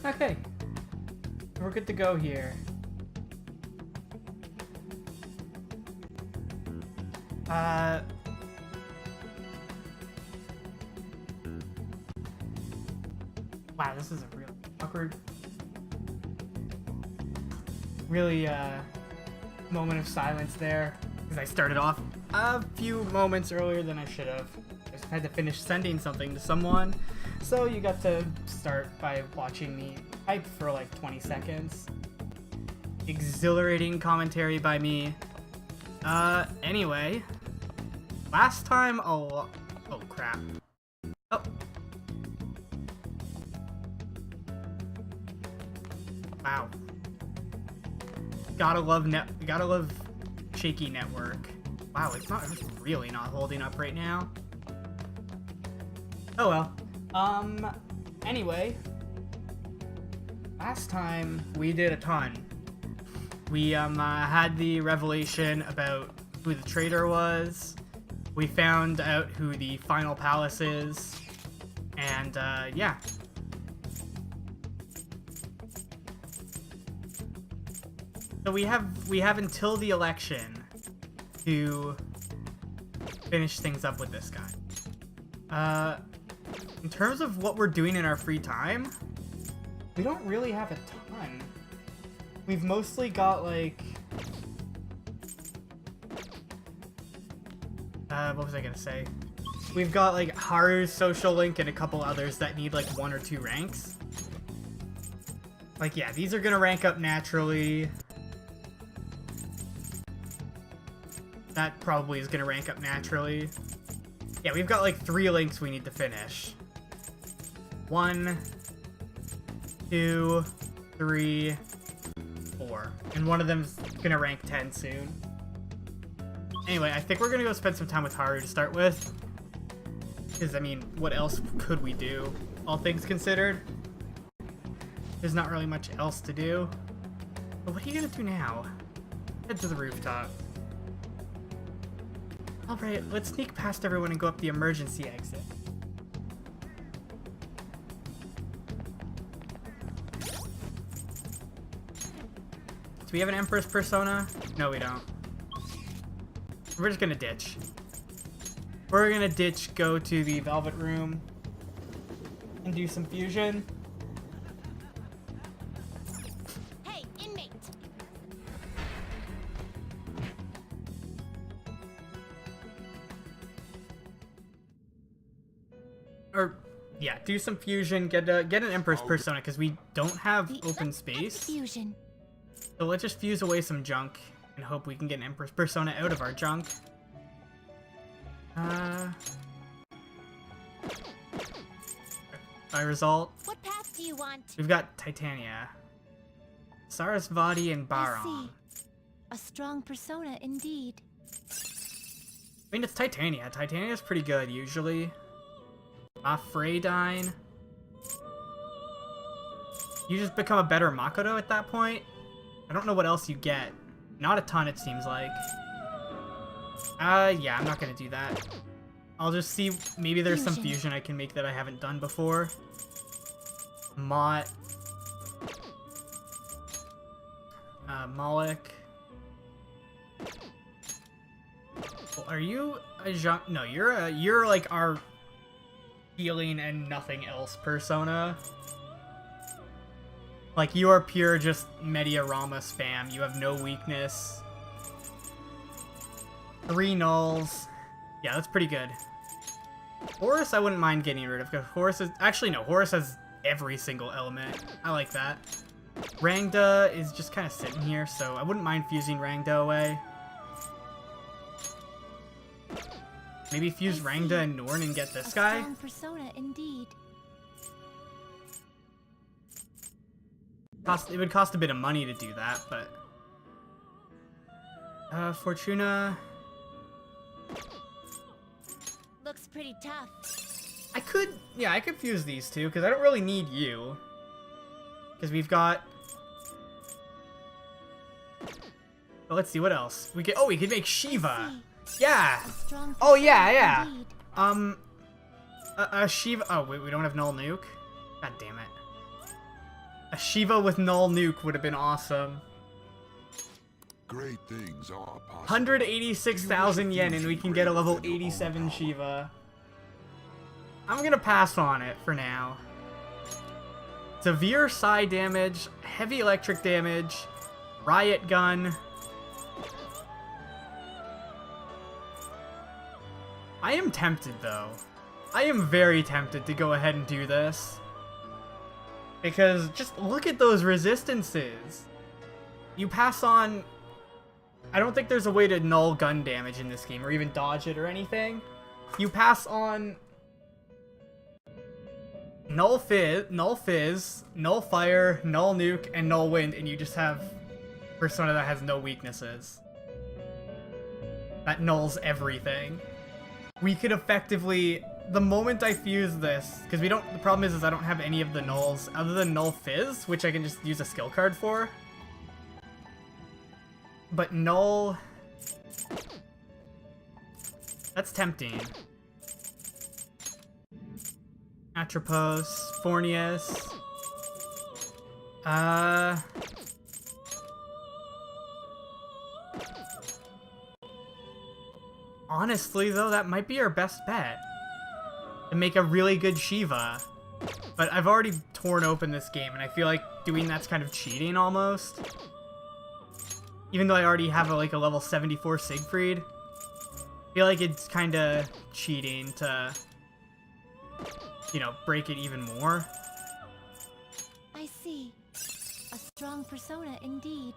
Okay. We're good to go here. Wow, this is a really awkward, really, moment of silence there. Because I started off a few moments earlier than I should have. I just had to finish sending something to someone. So you got to start by watching me type for like 20 seconds. Exhilarating commentary by me. Anyway. Last time, oh crap. Oh. Wow. Gotta love shaky network. Wow, it's really not holding up right now. Oh well. Anyway. Last time we did a ton. We had the revelation about who the traitor was. We found out who the final palace is. And yeah. So we have until the election to finish things up with this guy. In terms of what we're doing in our free time, we don't really have a ton. We've mostly got like what was I gonna say? We've got like Haru's social link and a couple others that need like 1 or 2 ranks. Like yeah, these are gonna rank up naturally. That probably is gonna rank up naturally. Yeah, we've got like 3 links we need to finish. 1, 2, 3, 4. And one of them's gonna rank 10 soon. Anyway, I think we're gonna go spend some time with Haru to start with. Because, I mean, what else could we do? All things considered. There's not really much else to do. But what are you gonna do now? Head to the rooftop. Alright, let's sneak past everyone and go up the emergency exit. Do we have an Empress persona? No, we don't. We're just gonna ditch. We're gonna ditch, go to the Velvet Room, and do some fusion. Hey, inmate! Or, yeah, do some fusion, get an Empress persona, because we don't have open space. Fusion. So let's just fuse away some junk and hope we can get an Empress persona out of our junk. By result, What path do you want? we've got Titania, Sarasvati, and I Baron. see. A strong persona indeed. I mean, it's Titania. Titania's pretty good, usually. Freydine. You just become a better Makoto at that point. I don't know what else you get. Not a ton, it seems like. Yeah, I'm not gonna do that. I'll just see, maybe there's some fusion I can make that I haven't done before. Mott. Moloch. Well, are you a no, you're like our healing and nothing else persona. Like, you are pure just Mediarama spam. You have no weakness. 3 nulls. Yeah, that's pretty good. Horus, I wouldn't mind getting rid of, because Horus is... Actually, no, Horus has every single element. I like that. Rangda is just kind of sitting here, so I wouldn't mind fusing Rangda away. Maybe fuse Rangda and Norn and get this guy? Strong persona indeed. It would cost a bit of money to do that, but... Fortuna... Looks pretty tough. I could fuse these two, because I don't really need you. Because we've got... Well, let's see, what else? We could make Shiva! Yeah! Oh, yeah! Indeed. Shiva... Oh, wait, we don't have Null Nuke? God damn it. A Shiva with null nuke would have been awesome. Great things are possible. 186,000 yen and we can get a level 87 Shiva. I'm gonna pass on it for now. Severe psi damage, heavy electric damage, riot gun. I am tempted though. I am very tempted to go ahead and do this. Because just look at those resistances. You pass on... I don't think there's a way to null gun damage in this game, or even dodge it or anything. You pass on... null fizz, null fire, null nuke, and null wind, and you just have persona that has no weaknesses. That nulls everything. We could effectively... The moment I fuse this, because we don't... The problem is I don't have any of the nulls other than null fizz, which I can just use a skill card for. But null... That's tempting. Atropos, Fornius. Honestly, though, that might be our best bet. To make a really good Shiva. But I've already torn open this game, and I feel like doing that's kind of cheating, almost. Even though I already have, a level 74 Siegfried. I feel like it's kind of cheating to, you know, break it even more. I see. A strong persona indeed.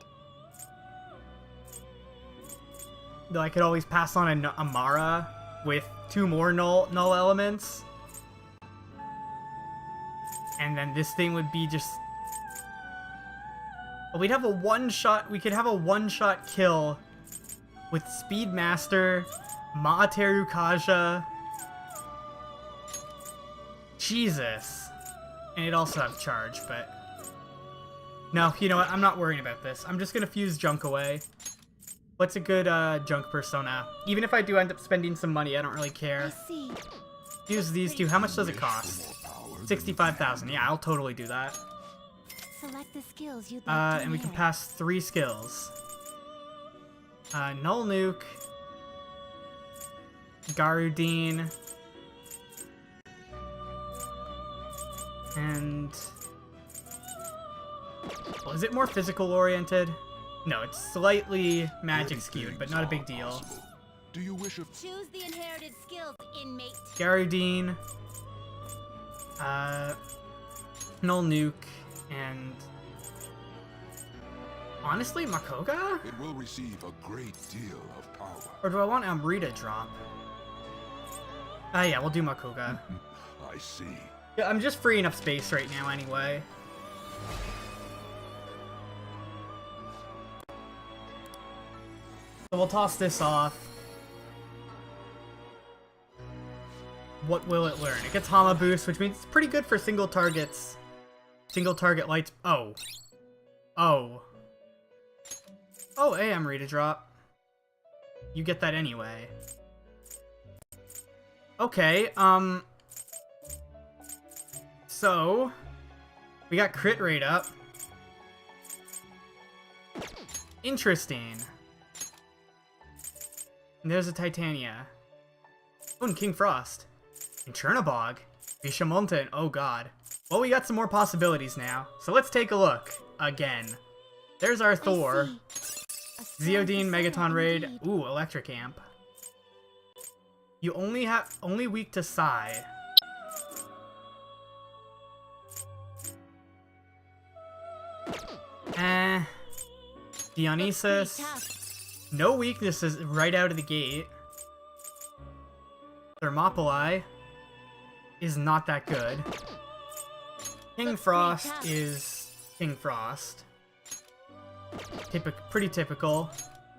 Though I could always pass on a Amara with 2 more null elements. And then this thing would be just... Well, we'd have a one-shot... We could have a one-shot kill with Speedmaster, Maateru Kaja... Jesus. And it'd also have charge, but... No, you know what? I'm not worrying about this. I'm just gonna fuse junk away. What's a good junk persona? Even if I do end up spending some money, I don't really care. I see. Use these two. How much does it cost? 65,000. Yeah, I'll totally do that. Select the skills you'd like to And we can inherit. pass 3 skills. Null Nuke. Garudine. And... Well, is it more physical oriented? No, it's slightly magic skewed, but not a big deal. Do you wish a Choose the inherited skills, inmate. Garudine. Null Nuke, and... Honestly, Makoga? It will receive a great deal of power. Or do I want Amrita drop? Yeah, we'll do Makoga. I see. Yeah, I'm just freeing up space right now anyway. So we'll toss this off. What will it learn? It gets Hama boost, which means it's pretty good for single targets. Single target lights. Oh. Oh. Oh, hey, Amrita drop. You get that anyway. Okay, so, we got crit rate up. Interesting. And there's a Titania. Oh, and King Frost. And Chernobog. Bishamonte, oh god. Well, we got some more possibilities now. So let's take a look. Again. There's our Thor. Zeodine, Megaton Raid. Indeed. Ooh, Electric Amp. You only weak to Psy. Dionysus. Pretty tough. No weaknesses right out of the gate. Thermopylae is not that good. King Looks Frost pretty tough. is King Frost. Pretty typical.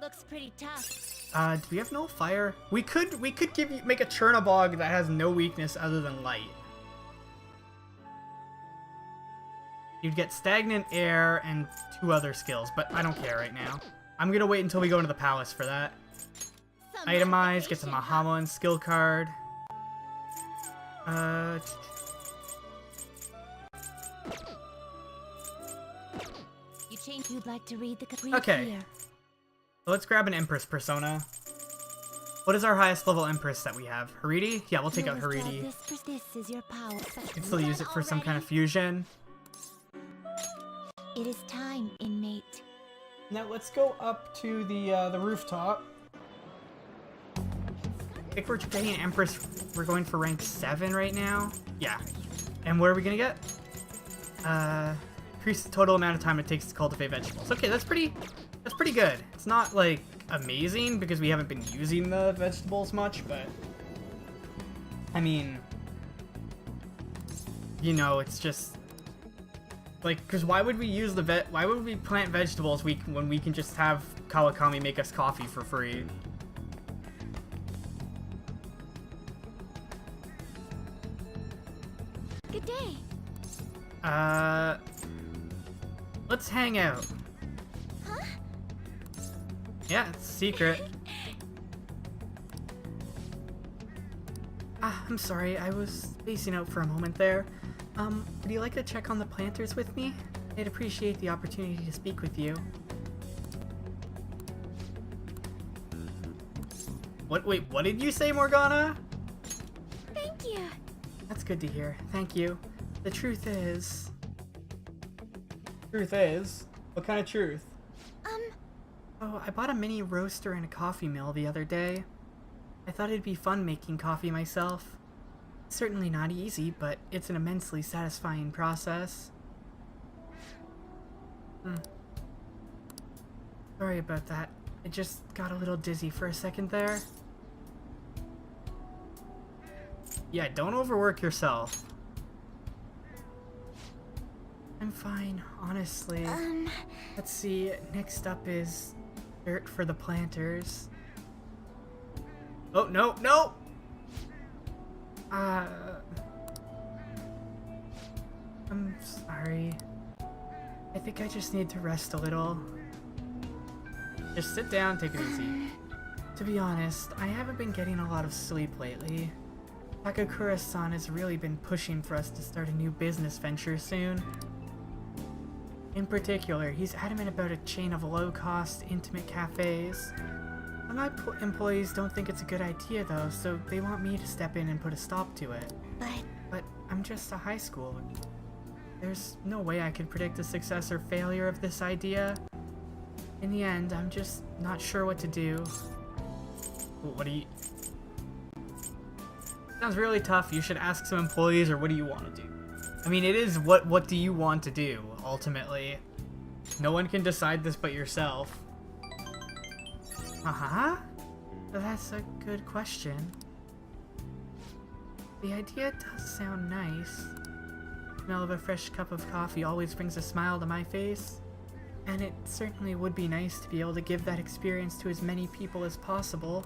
Looks pretty tough. Do we have no fire? We could make a Chernobog that has no weakness other than light. You'd get stagnant air and 2 other skills, but I don't care right now. I'm gonna wait until we go into the palace for that. Some Itemize, get some modification, Mahamon skill card. You change. You'd like to read the complete Okay. here. So let's grab an Empress persona. What is our highest level Empress that we have? Haridi? Yeah, we'll take out Whoever's job Haridi. This is your power. You can still use it for some kind of fusion. It is time, inmate. Now let's go up to the rooftop. I think we're getting an Empress. We're going for rank 7 right now. Yeah. And what are we gonna get? Increase the total amount of time it takes to cultivate vegetables. Okay, that's pretty good. It's not like amazing because we haven't been using the vegetables much, but I mean, you know, it's just like, because why would we use why would we plant vegetables when we can just have Kawakami make us coffee for free? Good day. Let's hang out. Huh? Yeah, it's secret. I'm sorry, I was spacing out for a moment there. Would you like to check on the planters with me? I'd appreciate the opportunity to speak with you. Wait, what did you say, Morgana? Thank you. That's good to hear. Thank you. The truth is... What kind of truth? Oh, I bought a mini roaster and a coffee mill the other day. I thought it'd be fun making coffee myself. It's certainly not easy, but it's an immensely satisfying process. Sorry about that. I just got a little dizzy for a second there. Yeah, don't overwork yourself. I'm fine, honestly. Let's see, next up is dirt for the planters. Oh, no, no! I'm sorry. I think I just need to rest a little. Just sit down, take it easy. To be honest, I haven't been getting a lot of sleep lately. Takakura-san has really been pushing for us to start a new business venture soon. In particular, he's adamant about a chain of low-cost, intimate cafes. My employees don't think it's a good idea though, so they want me to step in and put a stop to it. But I'm just a high schooler. There's no way I could predict the success or failure of this idea. In the end, I'm just not sure what to do. What do you... Sounds really tough. You should ask some employees, or what do you want to do? I mean, it is what do you want to do, ultimately. No one can decide this but yourself. Uh-huh? That's a good question. The idea does sound nice. The smell of a fresh cup of coffee always brings a smile to my face. And it certainly would be nice to be able to give that experience to as many people as possible.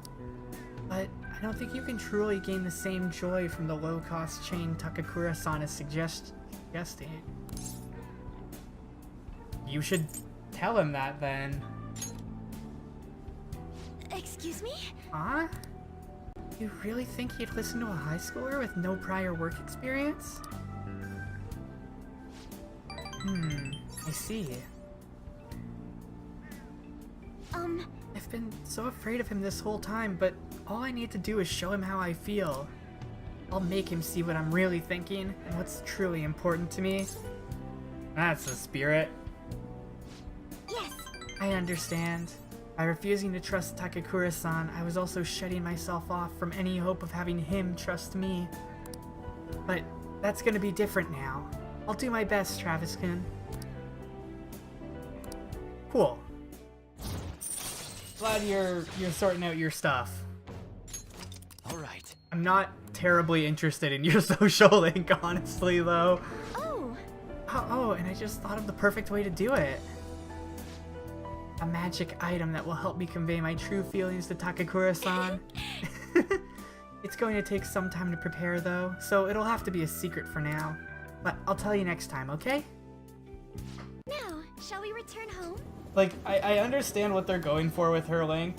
But I don't think you can truly gain the same joy from the low-cost chain Takakura-san is suggesting. You should tell him that then. Excuse me? Huh? You really think he'd listen to a high schooler with no prior work experience? I see. I've been so afraid of him this whole time, but all I need to do is show him how I feel. I'll make him see what I'm really thinking and what's truly important to me. That's the spirit. Yes. I understand. By refusing to trust Takakura-san, I was also shutting myself off from any hope of having him trust me. But that's gonna be different now. I'll do my best, Travis-kun. Cool. Glad you're sorting out your stuff. All right. I'm not terribly interested in your social link, honestly, though. Oh, and I just thought of the perfect way to do it. A magic item that will help me convey my true feelings to Takakura-san. It's going to take some time to prepare, though, so it'll have to be a secret for now. But I'll tell you next time, okay? Now, shall we return home? Like, I understand what they're going for with her link.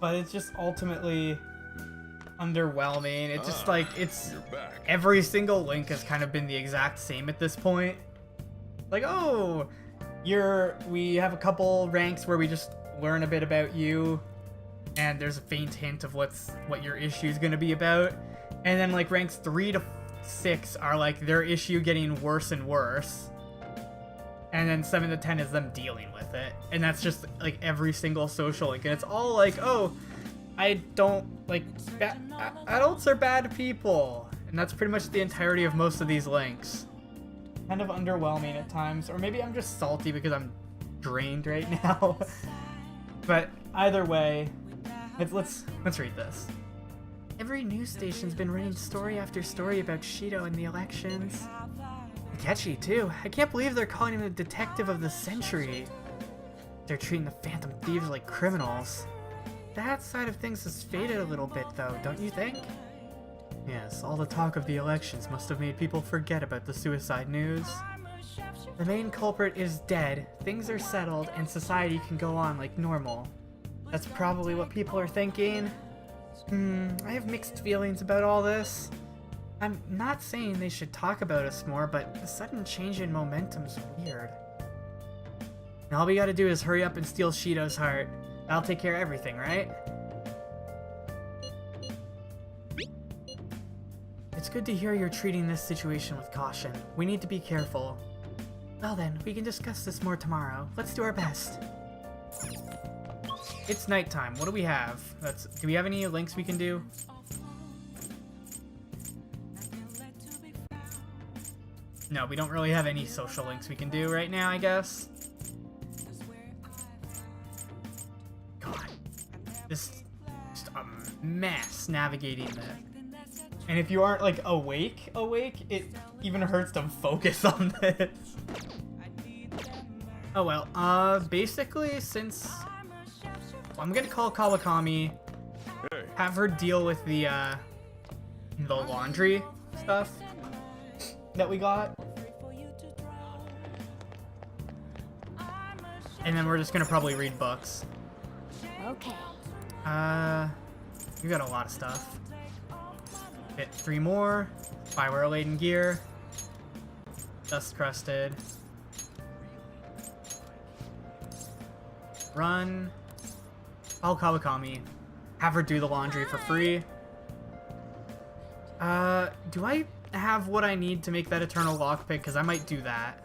But it's just ultimately... underwhelming. It's just like, it's You're back. every single link has kind of been the exact same at this point. Like, oh, we have a couple ranks where we just learn a bit about you, and there's a faint hint of what your issue is going to be about. And then like ranks 3 to 6 are like their issue getting worse and worse. And then 7 to 10 is them dealing with it. And that's just like every single social link. And it's all like, oh, I don't like adults are bad people. And that's pretty much the entirety of most of these links. Kind of underwhelming at times, or maybe I'm just salty because I'm drained right now. But either way, let's read this. Every news station's been running story after story about Shido and the elections. Catchy too. I can't believe they're calling him the detective of the century. They're treating the Phantom Thieves like criminals. That side of things has faded a little bit though, don't you think? Yes, all the talk of the elections must have made people forget about the suicide news. The main culprit is dead, things are settled, and society can go on like normal. That's probably what people are thinking. I have mixed feelings about all this. I'm not saying they should talk about us more, but the sudden change in momentum's weird. And all we gotta do is hurry up and steal Shido's heart. That'll take care of everything, right? It's good to hear you're treating this situation with caution. We need to be careful. Well then, we can discuss this more tomorrow. Let's do our best. It's nighttime. What do we have? Do we have any links we can do? No, we don't really have any social links we can do right now, I guess. God. This is just a mess navigating that. And if you aren't, like, awake, it even hurts to focus on this. Oh well, basically, since... I'm gonna call Kawakami, have her deal with the laundry stuff that we got. And then we're just gonna probably read books. Okay. We got a lot of stuff. Hit 3 more. Spyware laden gear. Dust crusted. Run. Call Kawakami. Have her do the laundry for free. Do I have what I need to make that eternal lockpick? Because I might do that.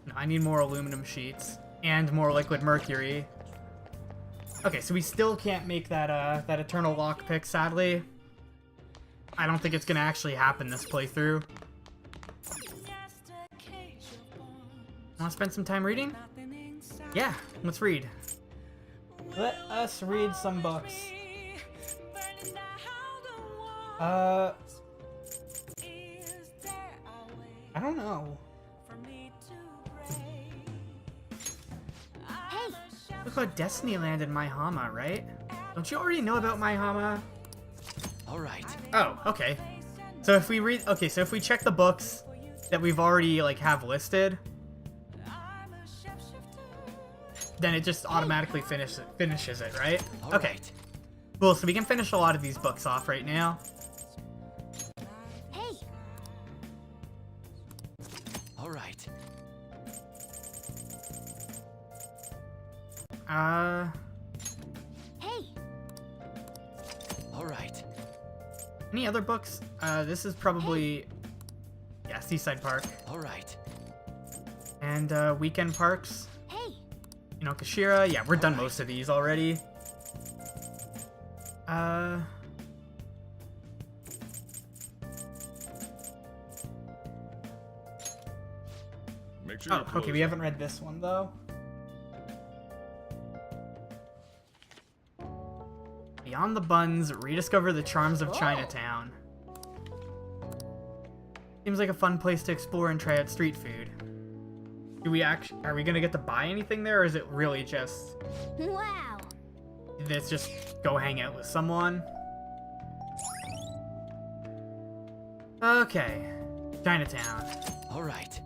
No, I need more aluminum sheets. And more liquid mercury. Okay, so we still can't make that, that eternal lockpick, sadly. I don't think it's gonna actually happen this playthrough. Want to spend some time reading? Yeah, let's read. Let us read some books. I don't know. Hey, Look about Destinyland and Maihama, right? Don't you already know about Maihama? All right. Oh, okay. So if we read, okay, so if we check the books that we've already like have listed, then it just automatically finishes it, right? All Okay. right. Cool, so we can finish a lot of these books off right now. hey, All right. hey, All right. Any other books? This is probably, yeah, Seaside Park. All right. And, Weekend Parks. hey, Kashira. Yeah, we're done most of these already. Make sure Oh, your okay, clothes we are- haven't read this one, though. Beyond the Buns, rediscover the charms of Chinatown. Seems like a fun place to explore and try out street food. Are we gonna get to buy anything there, or is it really just, wow. let's just go hang out with someone? Okay, Chinatown. All right.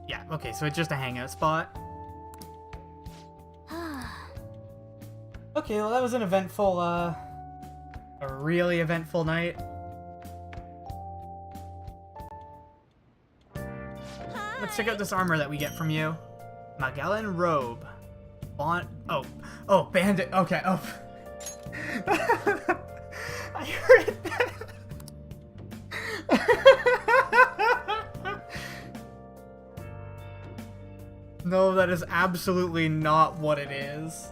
Yeah, okay, so it's just a hangout spot. Okay, well that was an eventful, a really eventful night. Let's check out this armor that we get from you. Magellan robe. Bandit. Okay, oh. I heard that. No, that is absolutely not what it is.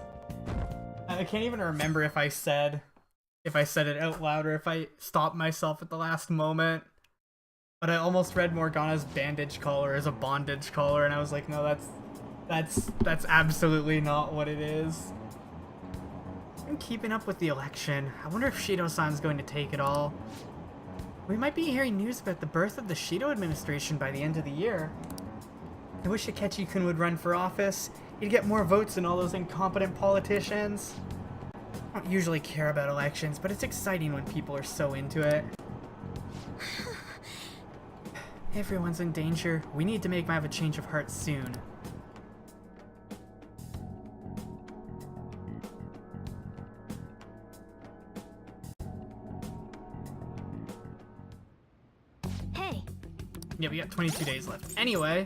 I can't even remember if I said it out loud or if I stopped myself at the last moment. But I almost read Morgana's bandage collar as a bondage collar, and I was like, no, that's absolutely not what it is. I'm keeping up with the election. I wonder if Shido-san's going to take it all. We might be hearing news about the birth of the Shido administration by the end of the year. I wish Akechi-kun would run for office. He'd get more votes than all those incompetent politicians. I don't usually care about elections, but it's exciting when people are so into it. Everyone's in danger. We need to make him have a change of heart soon. Hey. Yeah, we got 22 days left. Anyway,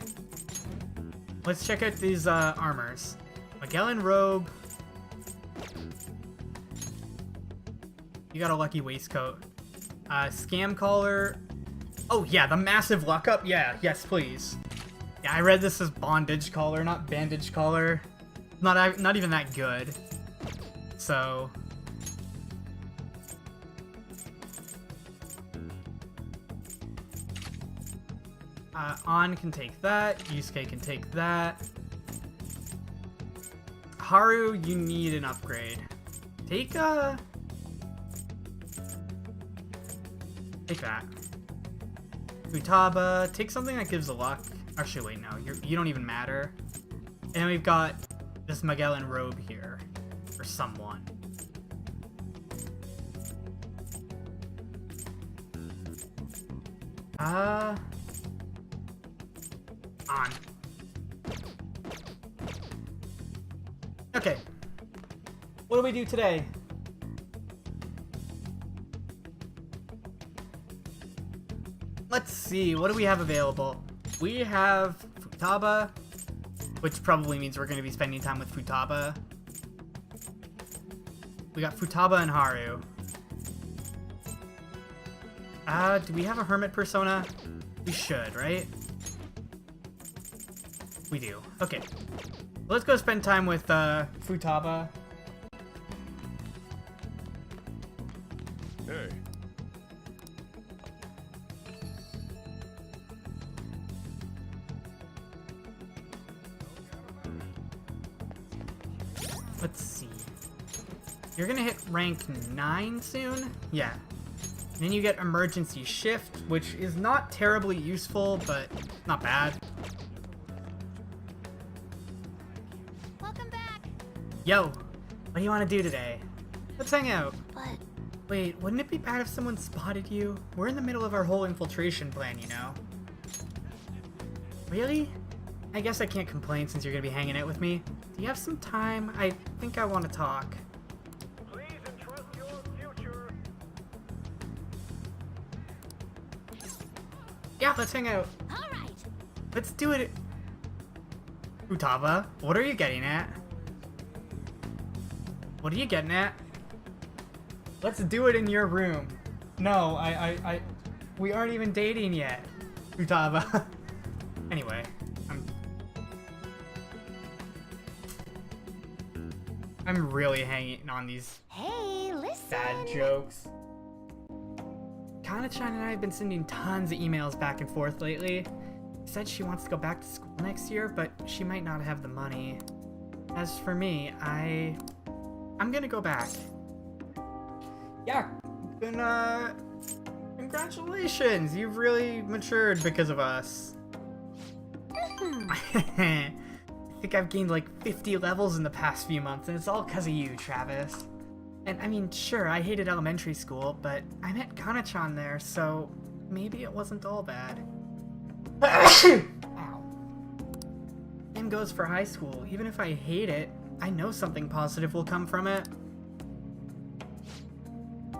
let's check out these armors. Magellan robe. You got a lucky waistcoat. Scam collar. Oh yeah, the massive luck up. Yeah, yes, please. Yeah, I read this as bondage collar, not bandage collar. Not even that good. So. An can take that. Yusuke can take that. Haru, you need an upgrade. Take that. Futaba, take something that gives luck. Actually, wait, no, you don't even matter. And then we've got this Magellan robe here for someone. On. Okay. What do we do today? Let's see, what do we have available? We have Futaba, which probably means we're going to be spending time with Futaba. We got Futaba and Haru. Do we have a hermit persona? We should, right? We do. Okay. Let's go spend time with Futaba. Hey. Let's see. You're gonna hit rank 9 soon? Yeah. And then you get emergency shift, which is not terribly useful, but not bad. Welcome back. Yo, what do you want to do today? Let's hang out. But Wait, wouldn't it be bad if someone spotted you? We're in the middle of our whole infiltration plan, you know? Really? I guess I can't complain since you're gonna be hanging out with me. Do you have some time? I think I want to talk. Please entrust your future. Yeah, let's hang out. all right. Let's do it. Futaba, what are you getting at? What are you getting at? Let's do it in your room. No, we aren't even dating yet, Futaba. Anyway, I'm really hanging on these Hey, listen. bad jokes. Kana-chan and I have been sending tons of emails back and forth lately. She said she wants to go back to school next year, but she might not have the money. As for me, I'm gonna go back. Yeah, congratulations! You've really matured because of us. I think I've gained like 50 levels in the past few months, and it's all because of you, Travis. And I mean, sure, I hated elementary school, but I met Kana-chan there, so maybe it wasn't all bad. Ow. Same goes for high school. Even if I hate it, I know something positive will come from it.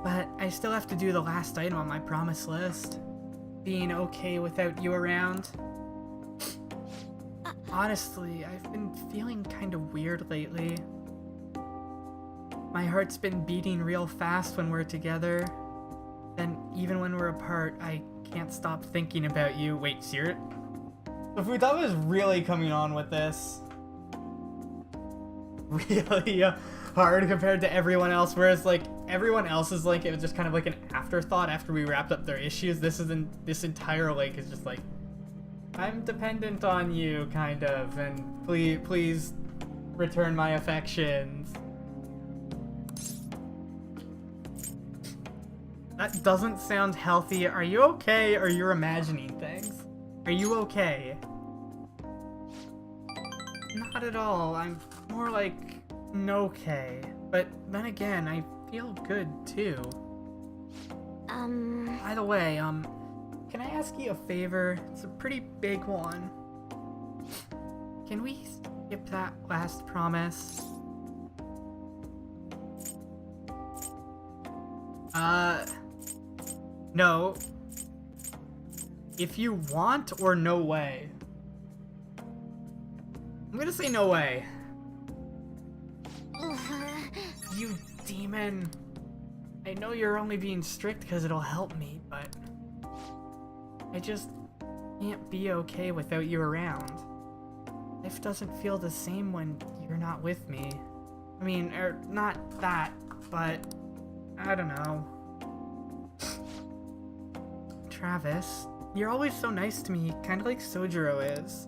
But I still have to do the last item on my promise list. Being okay without you around. Honestly, I've been feeling kind of weird lately. My heart's been beating real fast when we're together. Then even when we're apart, I can't stop thinking about you. Wait, serious? So Futaba is really coming on with this. Really hard compared to everyone else, whereas like everyone else is like, it was just kind of like an afterthought after we wrapped up their issues. This entire link is just like, I'm dependent on you, kind of, and please return my affections. That doesn't sound healthy. Are you okay, or you're imagining things? Are you okay? Not at all. I'm more like okay. But then again, I feel good too. By the way, can I ask you a favor? It's a pretty big one. Can we skip that last promise? No. If you want, or no way? I'm gonna say no way. You demon. I know you're only being strict because it'll help me, but I just can't be okay without you around. Life doesn't feel the same when you're not with me. I mean, not that, but I don't know. Travis, you're always so nice to me, kind of like Sojiro is.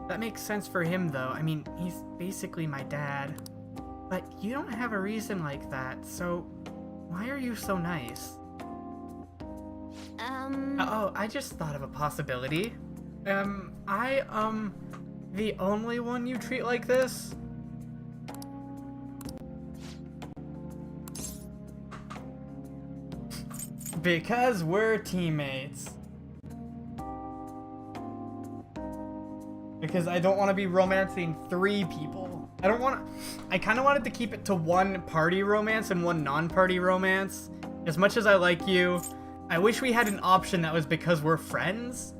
That makes sense for him, though. I mean, he's basically my dad. But you don't have a reason like that, so why are you so nice? Oh, I just thought of a possibility. The only one you treat like this? Because we're teammates. Because I don't want to be romancing 3 people. I kind of wanted to keep it to 1 party romance and 1 non-party romance. As much as I like you, I wish we had an option that was because we're friends.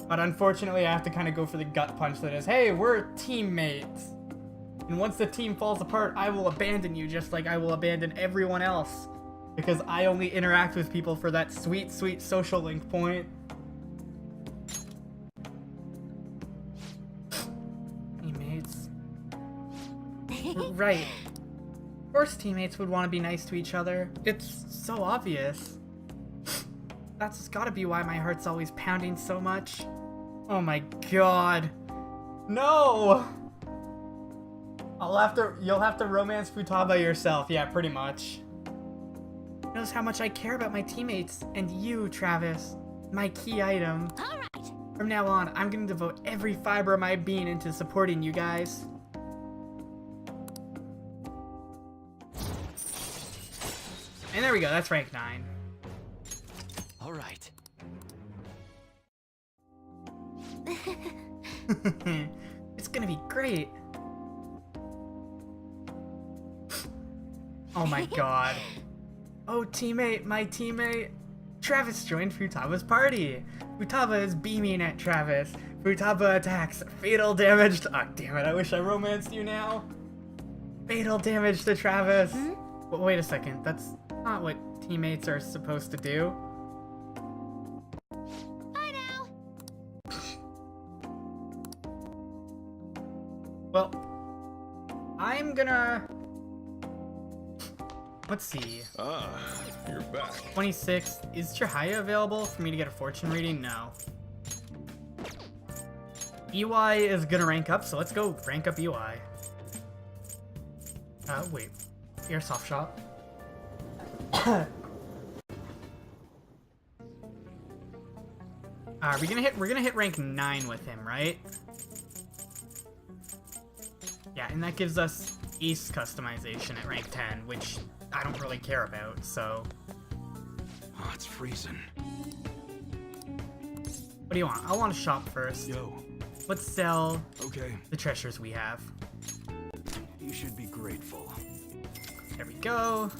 But unfortunately, I have to kind of go for the gut punch that is, hey, we're teammates. And once the team falls apart, I will abandon you just like I will abandon everyone else. Because I only interact with people for that sweet, sweet social link point. Teammates. Right. Of course teammates would want to be nice to each other. It's so obvious. That's gotta be why my heart's always pounding so much. Oh my god. No! You'll have to romance Futaba yourself. Yeah, pretty much. Knows how much I care about my teammates and you, Travis. My key item. All right. From now on, I'm gonna devote every fiber of my being into supporting you guys. And there we go, that's rank 9. All right. It's gonna be great. Oh my god. Oh, teammate, my teammate. Travis joined Futaba's party. Futaba is beaming at Travis. Futaba attacks. Fatal damage to... Oh, damn it, I wish I romanced you now. Fatal damage to Travis. But wait a second, that's not what teammates are supposed to do. Bye now. Well, I'm gonna... Let's see. Ah, you're back. 26. Is Chihaya available for me to get a fortune reading? No. EY is gonna rank up, so let's go rank up EY. Wait. Airsoft shop. We're gonna hit rank 9 with him, right? Yeah, and that gives us ace customization at rank 10, which I don't really care about, so... Oh, it's freezing. What do you want? I want to shop first. Yo. Let's sell Okay. the treasures we have. You should be grateful. There we go.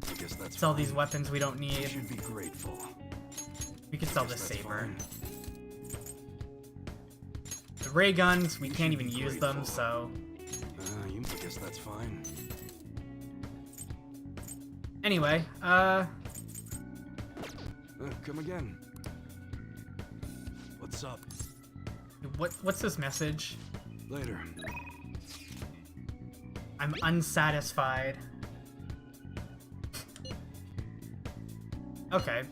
I guess that's Sell fine. these weapons we don't You need. should be grateful. We could sell Guess this that's saber. fine. The ray guns, we You can't should even be use them, grateful. so... I guess that's fine. Anyway, Come again. What's up? what's this message? Later. I'm unsatisfied. Okay,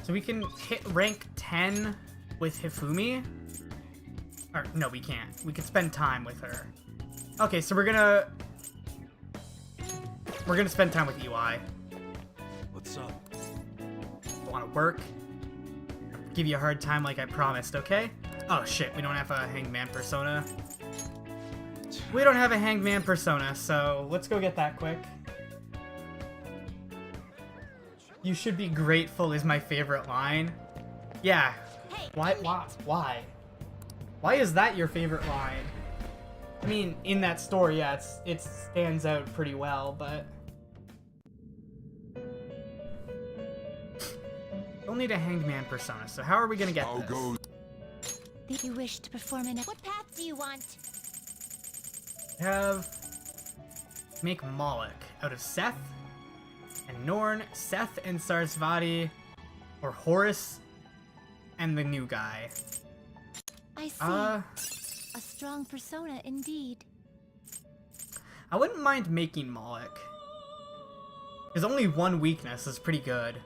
so we can hit rank 10 with Hifumi? Or, no, we can't. We can spend time with her. Okay, so we're gonna spend time with EY. What's up? Wanna work? Give you a hard time like I promised, okay? Oh shit, we don't have a hangman persona. We don't have a hangman persona, so let's go get that quick. You should be grateful is my favorite line. Yeah. Hey, Why? a minute. Why? Why is that your favorite line? I mean, in that story, yeah, it stands out pretty well, but we'll need a hangman persona. So how are we gonna get I'll this? go. Did you wish to perform an... What path do you want? Have make Moloch out of Seth and Norn, Seth and Sarsvati, or Horus and the new guy. I see. A strong persona indeed. I wouldn't mind making Moloch. His only one weakness is pretty good.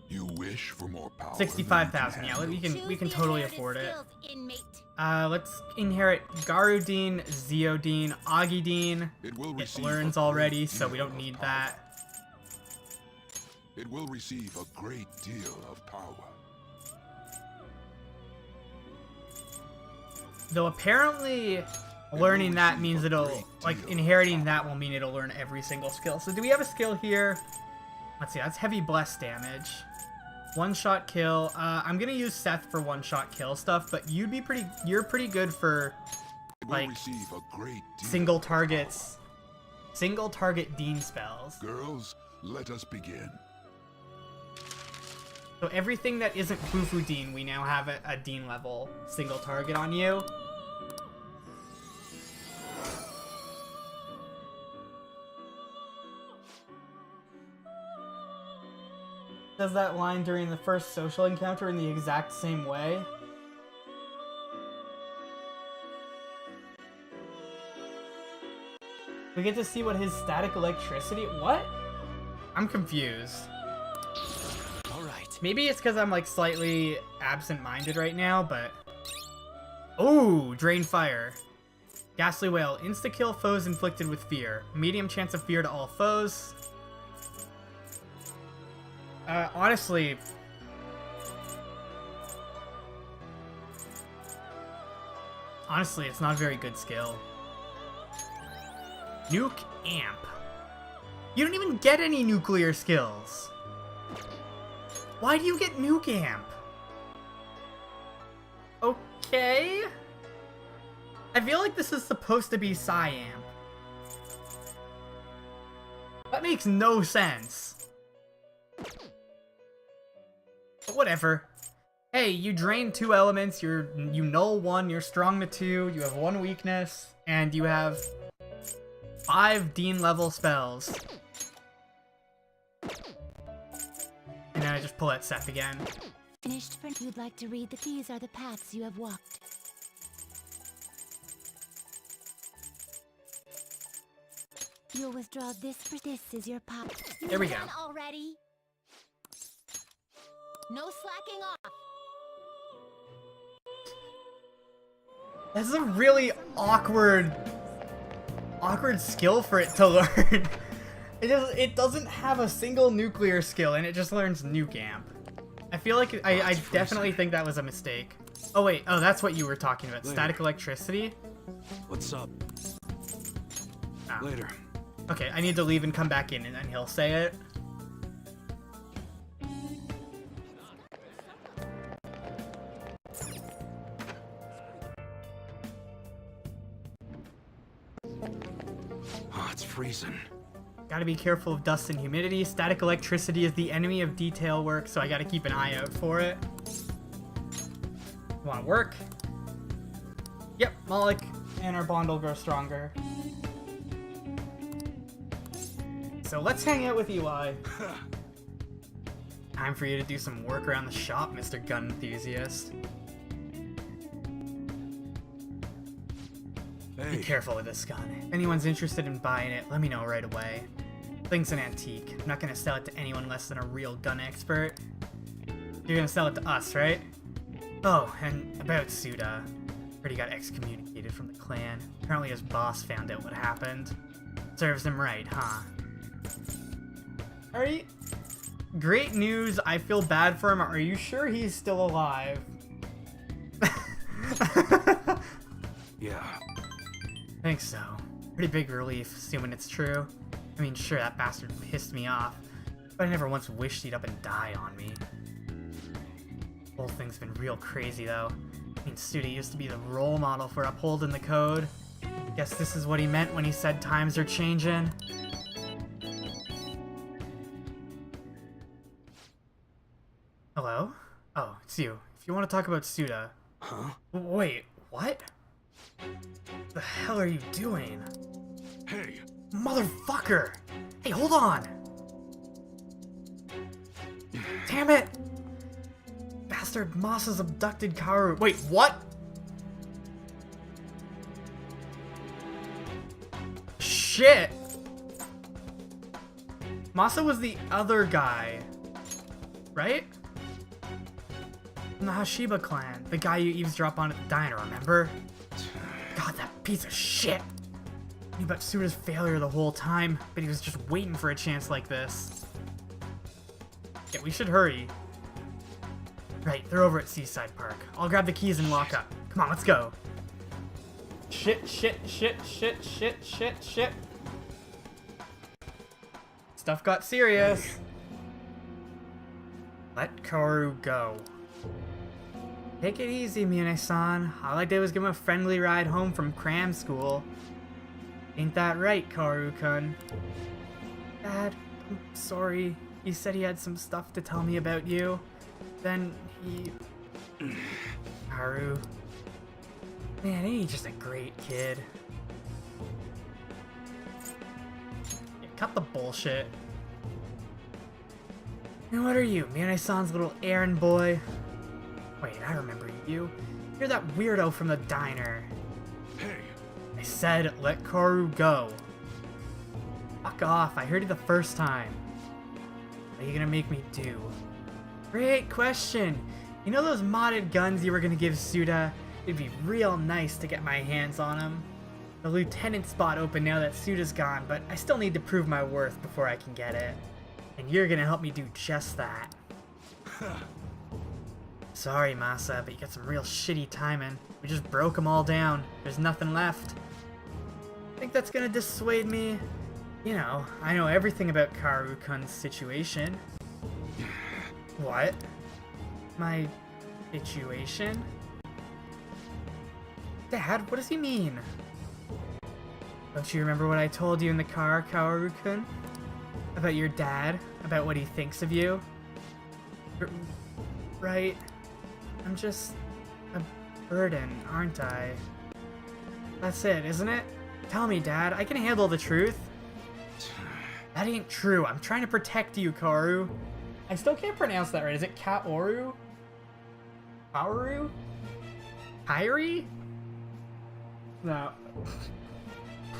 You wish for more power. 65,000. Yeah, we Choose can the totally inherited afford it. skills, inmate. Let's inherit Garudine, Zeodine, Agidine. It will It receive learns a already, great so we deal don't of need power. that. It will receive a great deal of power. Though apparently learning that means it'll, like, inheriting that will mean it'll learn every single skill. So do we have a skill here? Let's see, that's heavy bless damage. One-shot kill. I'm gonna use Seth for one-shot kill stuff, but you're pretty good for, It will like, receive a great deal single of targets, single target Dean spells. power. Girls, let us begin. So everything that isn't Fufu Dean, we now have a Dean level single target on you. Says that line during the first social encounter in the exact same way. We get to see what his static electricity... What? I'm confused. All right. Maybe it's because I'm, like, slightly absent-minded right now, but... Ooh, Drain Fire. Ghastly Wail. Insta-kill foes inflicted with fear. Medium chance of fear to all foes. Honestly... Honestly, it's not a very good skill. Nuke Amp. You don't even get any nuclear skills. Why do you get Nuke Amp? Okay. I feel like this is supposed to be Psyamp. That makes no sense. But whatever. Hey, you drain 2 elements, you null 1, you're strong to 2, you have 1 weakness, and you have 5 Dean level spells. And then I just pull out Seth again. Finished for you'd like to read that these are the paths you have walked. You'll withdraw this for this is your pop. There we go. Done already. No slacking off. This is a really awkward skill for it to learn. It doesn't have a single nuclear skill, and it just learns Nuke Amp. I feel like I definitely think that was a mistake. Oh wait, oh that's what you were talking about. Later. Static electricity. What's up? Ah. Later. Okay, I need to leave and come back in, and then he'll say it. Oh, it's freezing. Gotta be careful of dust and humidity. Static electricity is the enemy of detail work, so I gotta keep an eye out for it. Wanna work? Yep, Moloch and our bond will grow stronger. So let's hang out with Eli. Time for you to do some work around the shop, Mr. Gun Enthusiast. Be Hey, careful with this gun. If anyone's interested in buying it, let me know right away. Thing's an antique. I'm not gonna sell it to anyone less than a real gun expert. You're gonna sell it to us, right? Oh, and about Suda. Heard he got excommunicated from the clan. Apparently his boss found out what happened. Serves him right, huh? Alright. Great news. I feel bad for him. Are you sure he's still alive? yeah. I think so. Pretty big relief, assuming it's true. I mean, sure, that bastard pissed me off, but I never once wished he'd up and die on me. Whole thing's been real crazy, though. I mean, Suda used to be the role model for upholding the code. Guess this is what he meant when he said times are changing. Hello? Oh, it's you. If you want to talk about Suda. Huh? Wait, what? The hell are you doing? Hey, Motherfucker! Hey, hold on! Damn it! Bastard Moss has abducted Kaoru. Wait, what? Shit! Masa was the other guy, right? From the Hashiba clan. The guy you eavesdrop on at the diner, remember? God, that piece of shit! Knew about Suda's failure the whole time, but he was just waiting for a chance like this. Yeah, we should hurry. Right, they're over at Seaside Park. I'll grab the keys and lock up. Come on, let's go. Shit, shit, shit, shit, shit, shit, shit. Stuff got serious. Let Kaoru go. Take it easy, Mune-san. All I did was give him a friendly ride home from cram school. Ain't that right, Kaoru-kun? Dad, I'm sorry. He said he had some stuff to tell me about you. Then he... Kaoru. Man, he's just a great kid. Yeah, cut the bullshit. And what are you, Mune-san's little errand boy? Wait, I remember you. You're that weirdo from the diner. hey, I said, let Kaoru go. Fuck off, I heard it the first time. What are you gonna make me do? Great question. You know those modded guns you were gonna give Suda? It'd be real nice to get my hands on them. The lieutenant spot open now that Suda's gone, but I still need to prove my worth before I can get it. And you're gonna help me do just that. Sorry, Masa, but you got some real shitty timing. We just broke them all down. There's nothing left. Think that's gonna dissuade me? You know, I know everything about Kaoru-kun's situation. What? My situation? Dad, what does he mean? Don't you remember what I told you in the car, Kaoru-kun? About your dad? About what he thinks of you? Right? I'm just a burden, aren't I? That's it, isn't it? Tell me, Dad. I can handle the truth. That ain't true. I'm trying to protect you, Kaoru. I still can't pronounce that right. Is it Kaoru? Kaoru? Kairi? No.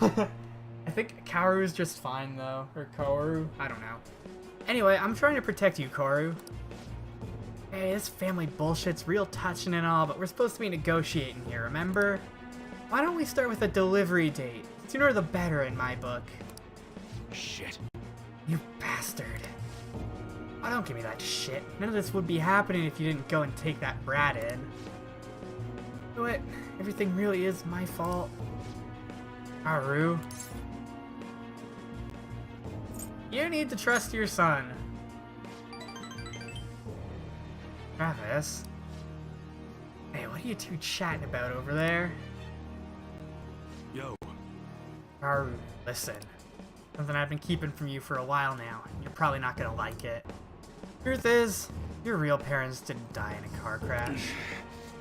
I think Kaoru is just fine, though. Or Kaoru. I don't know. Anyway, I'm trying to protect you, Kaoru. Hey, this family bullshit's real touching and all, but we're supposed to be negotiating here, remember? Why don't we start with a delivery date? Sooner the better in my book. Shit. You bastard. Oh, don't give me that shit. None of this would be happening if you didn't go and take that brat in. know what? Everything really is my fault. Haru. You need to trust your son. Travis. Hey, what are you two chatting about over there? Yo. Haru, listen. Something I've been keeping from you for a while now. You're probably not gonna like it. Truth is, your real parents didn't die in a car crash.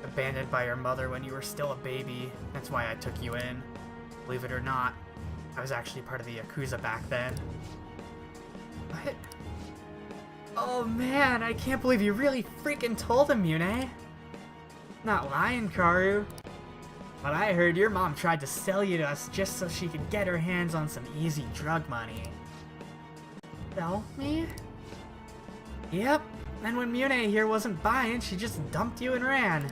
Abandoned by your mother when you were still a baby. That's why I took you in. Believe it or not, I was actually part of the Yakuza back then. What? Oh man, I can't believe you really freaking told him, Yune. Not lying, Karu. But I heard your mom tried to sell you to us just so she could get her hands on some easy drug money. Sell me? Yep. And when Mune here wasn't buying, she just dumped you and ran.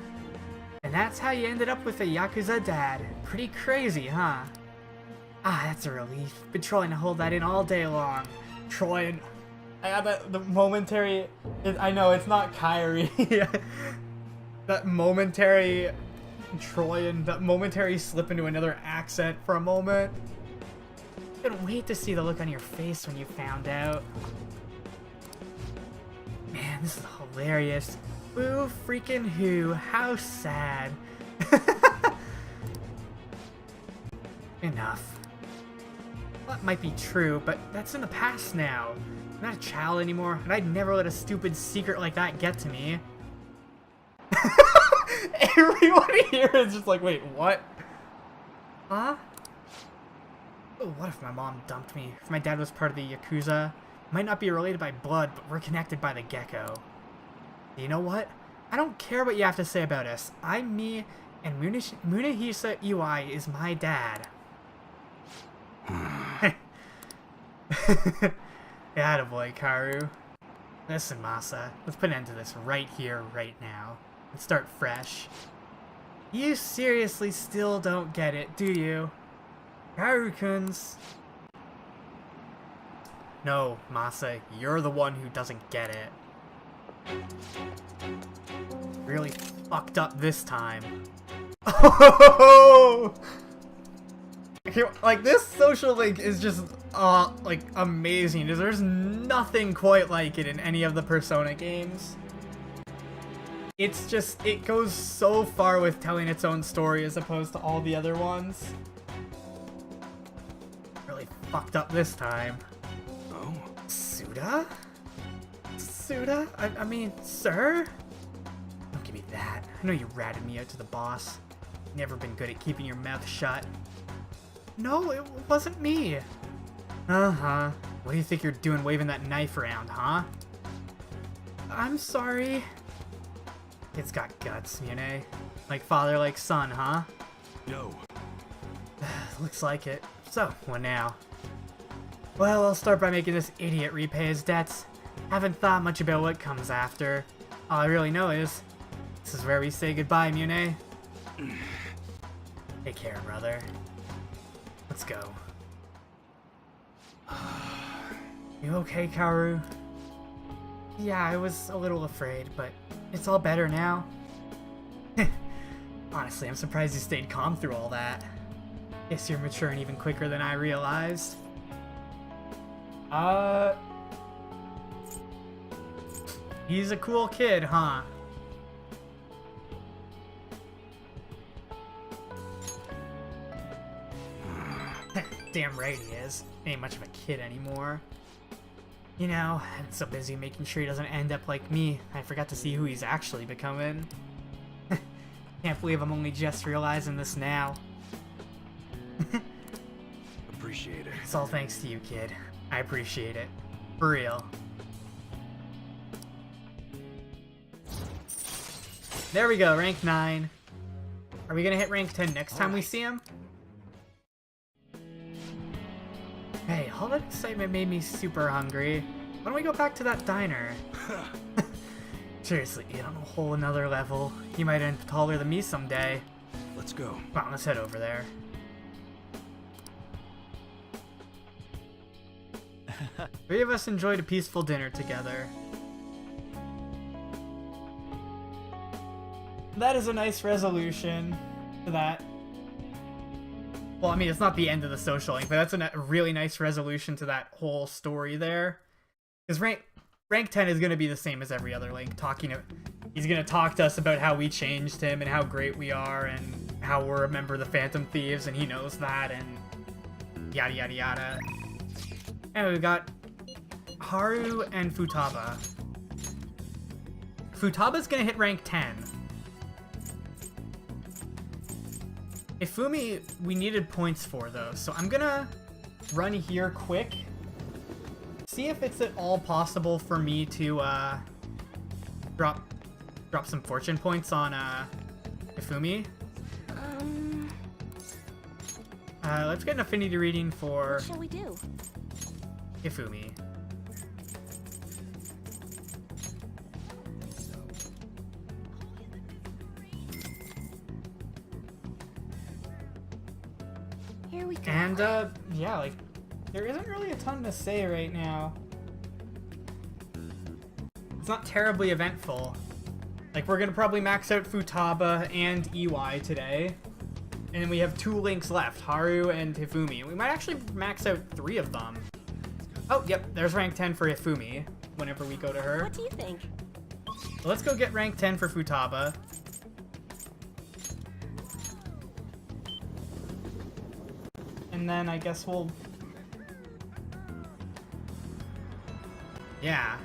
And that's how you ended up with a Yakuza dad. Pretty crazy, huh? Ah, that's a relief. Been trying to hold that in all day long. Trying. I got the momentary... I know, it's not Kyrie. That momentary... Troyan, that momentary slip into another accent for a moment. Couldn't wait to see the look on your face when you found out. Man, this is hilarious. Boo freaking who. How sad. Enough. Well, that might be true, but that's in the past now. I'm not a child anymore, and I'd never let a stupid secret like that get to me. Everyone here is just like, wait, what? Huh? Oh, what if my mom dumped me? If my dad was part of the Yakuza? Might not be related by blood, but we're connected by the gecko. You know what? I don't care what you have to say about us. I'm me, and Munehisa Iwai is my dad. Attaboy, Karu. Listen, Masa, let's put an end to this right here, right now. Let's start fresh. You seriously still don't get it, do you? Karu-kuns. No, Masa, you're the one who doesn't get it. Really fucked up this time. Oh! Like, this social link is just, like, amazing. There's nothing quite like it in any of the Persona games. It's just, it goes so far with telling its own story as opposed to all the other ones. Really fucked up this time. Oh? Suda? Suda? I mean, sir? Don't give me that. I know you ratted me out to the boss. Never been good at keeping your mouth shut. No, it wasn't me. Uh-huh. What do you think you're doing waving that knife around, huh? I'm sorry. It's got guts, Mune. Like father, like son, huh? Yo. Looks like it. So, what now? Well, I'll start by making this idiot repay his debts. Haven't thought much about what comes after. All I really know is, this is where we say goodbye, Mune. Take care, brother. Let's go. You okay, Kaoru? Yeah, I was a little afraid, but it's all better now. Honestly, I'm surprised you stayed calm through all that. Guess you're maturing even quicker than I realized. He's a cool kid, huh? Damn right he is. Ain't much of a kid anymore. You know, I'm so busy making sure he doesn't end up like me, I forgot to see who he's actually becoming. Can't believe I'm only just realizing this now. Appreciate it. It's all thanks to you, kid. I appreciate it. For real. There we go, rank 9. Are we gonna hit rank 10 next time we see him? Hey, all that excitement made me super hungry. Why don't we go back to that diner? Seriously, get on a whole another level. You might end up taller than me someday. Let's go. Come on, let's head over there. Three of us enjoyed a peaceful dinner together. That is a nice resolution to that. Well, I mean, it's not the end of the social link, but that's a really nice resolution to that whole story there. Because rank 10 is going to be the same as every other link. He's going to talk to us about how we changed him and how great we are and how we're a member of the Phantom Thieves, and he knows that, and yada yada yada. And we got Haru and Futaba. Futaba's going to hit rank 10. Ifumi, we needed points for, though, so I'm gonna run here quick. See if it's at all possible for me to, drop some fortune points on, Ifumi. Let's get an affinity reading for What shall we do? Ifumi. Here we go. And, yeah, like, there isn't really a ton to say right now. It's not terribly eventful. Like, we're gonna probably max out Futaba and EY today. And then we have 2 links left, Haru and Hifumi. We might actually max out 3 of them. Oh, yep, there's rank 10 for Hifumi, whenever we go to her. What do you think? So let's go get rank 10 for Futaba. And then I guess we'll... Yeah.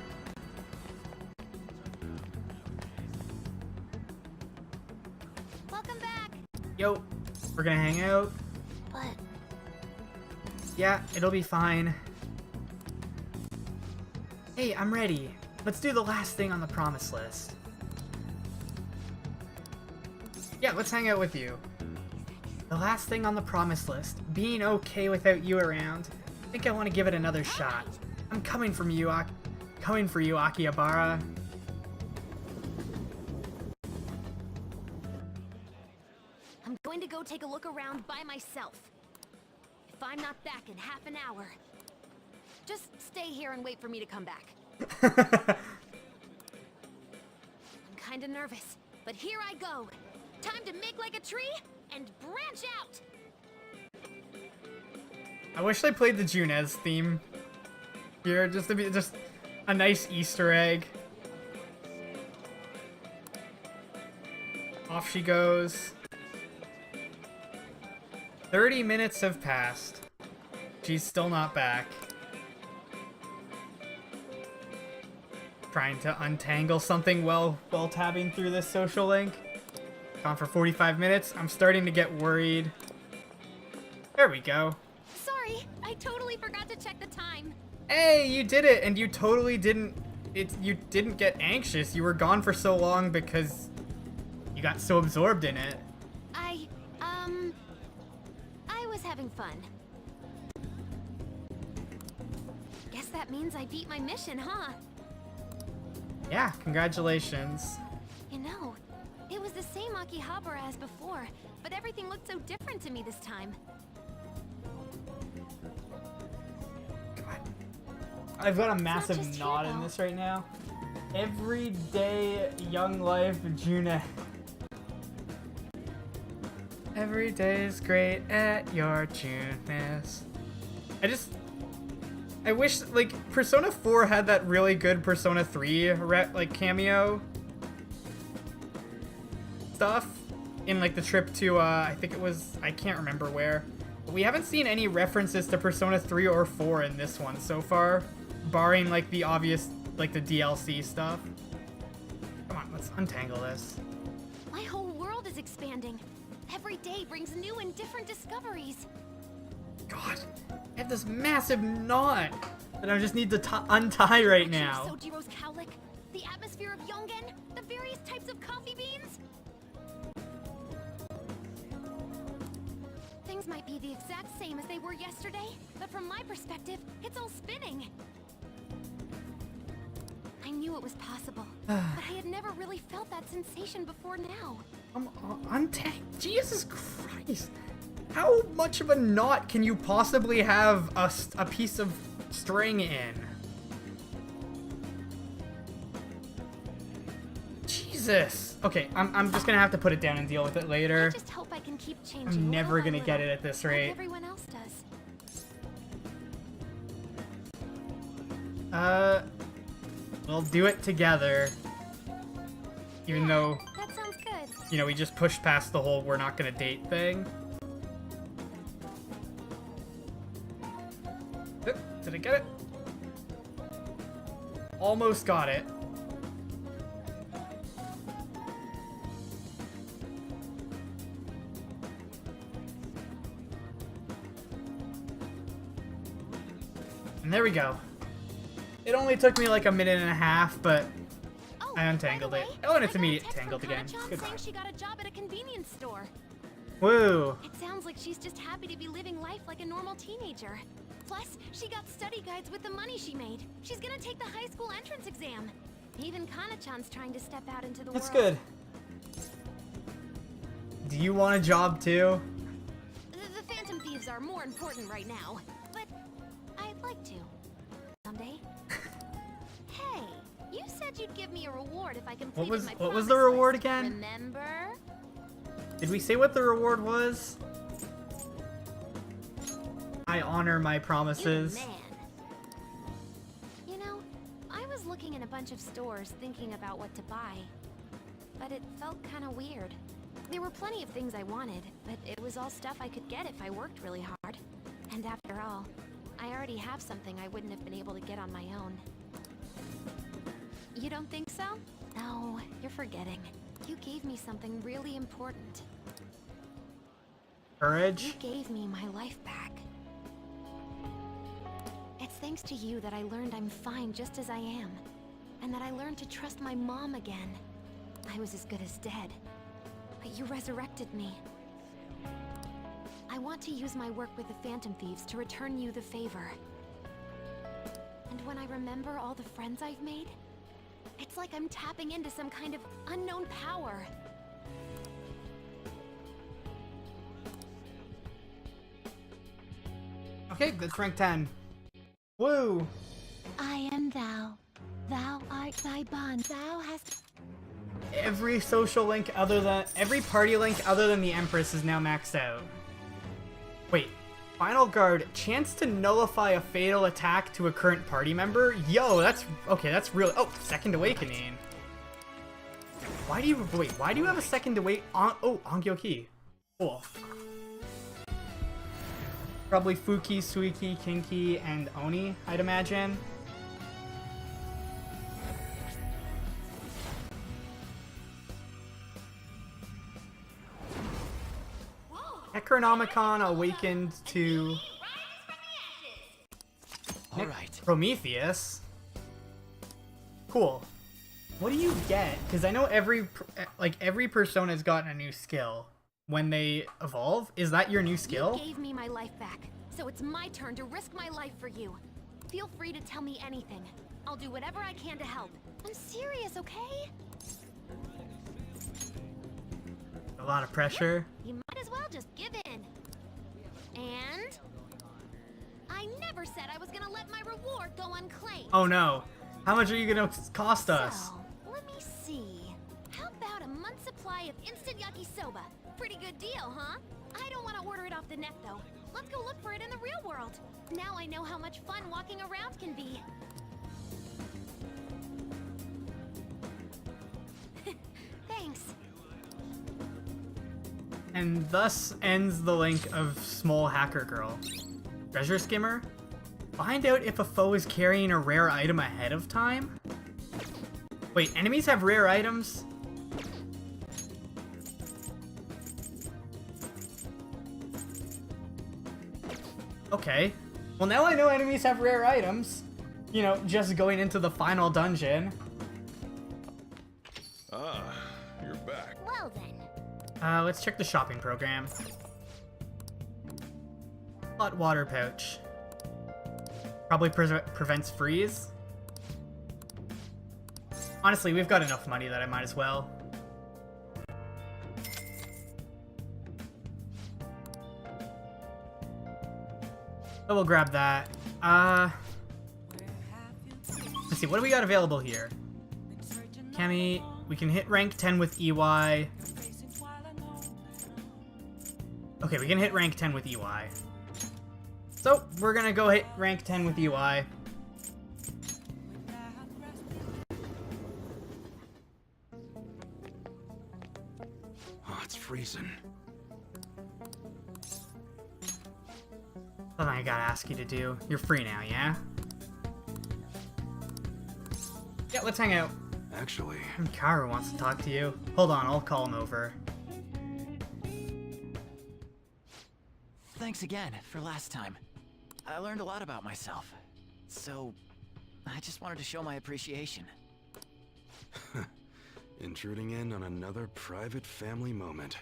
Welcome back. Yo, we're gonna hang out. But Yeah, it'll be fine. Hey, I'm ready. Let's do the last thing on the promise list. Yeah, let's hang out with you. The last thing on the promise list. Being okay without you around. I think I want to give it another shot. I'm coming for you, Akihabara. I'm going to go take a look around by myself. If I'm not back in half an hour, just stay here and wait for me to come back. I'm kinda nervous, but here I go. Time to make like a tree and branch out. I wish they played the Junez theme here, just to be just a nice Easter egg. Off she goes. 30 minutes have passed. She's still not back. Trying to untangle something while tabbing through this social link. Gone for 45 minutes. I'm starting to get worried. There we go. Sorry, I totally forgot to check the time. Hey, you did it, and you totally didn't. You didn't get anxious. You were gone for so long because you got so absorbed in it. I was having fun. Guess that means I beat my mission, huh? Yeah, congratulations. You know, it was the same Akihabara as before, but everything looked so different to me this time. God. I've got a massive just here, knot in though. this right now. Everyday young life, Juna. Every day is great at your Juness. I wish, like, Persona 4 had that really good Persona 3, like, cameo stuff in, like, the trip to, I think it was, I can't remember where. But we haven't seen any references to Persona 3 or 4 in this one so far, barring, like, the obvious, like, the DLC stuff. Come on, let's untangle this. My whole world is expanding. Every day brings new and different discoveries. God, I have this massive knot that I just need to untie right now. Sojiro's cowlick, the atmosphere of Yongen, the various types of coffee beans. Things might be the exact same as they were yesterday, but from my perspective, it's all spinning. I knew it was possible, but I had never really felt that sensation before now. Jesus Christ. How much of a knot can you possibly have a piece of string in? Jesus. Jesus. Okay, I'm just gonna have to put it down and deal with it I later. just hope I can keep changing. I'm never little by gonna get little, it at this like rate. everyone else does. We'll do it together. Even though, That sounds good. you know, we just pushed past the whole we're not gonna date thing. Did I get it? Almost got it. And there we go. It only took me like a minute and a half, but Oh, I untangled by the it. way, Oh, and it's I got a immediate text tangled from again. Kana-chan Goodbye. saying she got a job at a convenience store. Woo. It sounds like she's just happy to be living life like a normal teenager. Plus, she got study guides with the money she made. She's gonna take the high school entrance exam. Even Kana-chan's trying to step out into the That's world. good. Do you want a job too? The Phantom Thieves are more important right now, but I'd like to. Someday. Hey, you said you'd give me a reward if I completed my what was promise the reward list. again? Remember? Did we say what the reward was? I honor my You're the promises. man. You know, I was looking in a bunch of stores thinking about what to buy, but it felt kind of weird. There were plenty of things I wanted, but it was all stuff I could get if I worked really hard. And after all, I already have something I wouldn't have been able to get on my own. You don't think so? No, you're forgetting. You gave me something really important. You Courage? gave me my life back. It's thanks to you that I learned I'm fine just as I am. And that I learned to trust my mom again. I was as good as dead. But you resurrected me. I want to use my work with the Phantom Thieves to return you the favor. And when I remember all the friends I've made, it's like I'm tapping into some kind of unknown power. Okay, that's rank 10. Woo! I am thou. Thou art thy bond. Thou hast... Every social link other than... Every party link other than the Empress is now maxed out. Wait. Final guard. Chance to nullify a fatal attack to a current party member? Yo, that's... Okay, that's real... Oh, Second Awakening. Why do you... Wait, why do you have a Second Awake... Oh, Ongyoki. Cool. Probably Fuki, Suiki, Kinki, and Oni, I'd imagine. Necronomicon awakened to All right. Prometheus. Cool. What do you get? Because I know every persona's gotten a new skill when they evolve. Is that your new skill? You gave me my life back, so it's my turn to risk my life for you. Feel free to tell me anything. I'll do whatever I can to help. I'm serious, okay? A lot of pressure. You might as well just give in. And... I never said I was gonna let my reward go unclaimed. Oh no. How much are you gonna cost us? So, let me see. How about a month's supply of instant yakisoba? Pretty good deal, huh? I don't want to order it off the net, though. Let's go look for it in the real world. Now I know how much fun walking around can be. Thanks. And thus ends the link of Small Hacker Girl. Treasure Skimmer? Find out if a foe is carrying a rare item ahead of time? Wait, enemies have rare items? Okay. Well, now I know enemies have rare items. You know, just going into the final dungeon. Ah, you're back. Well then. Let's check the shopping program. Hot water pouch. Probably prevents freeze. Honestly, we've got enough money that I might as well. So we'll grab that. Let's see, what do we got available here? Cami, we can hit rank 10 with EY. Okay, we can hit rank 10 with EY. So, we're gonna go hit rank 10 with EY. Oh, it's freezing. Something I gotta ask you to do. You're free now, yeah? Yeah, let's hang out. Actually, Karu wants to talk to you. Hold on, I'll call him over. Thanks again for last time. I learned a lot about myself. So, I just wanted to show my appreciation. intruding in on another private family moment.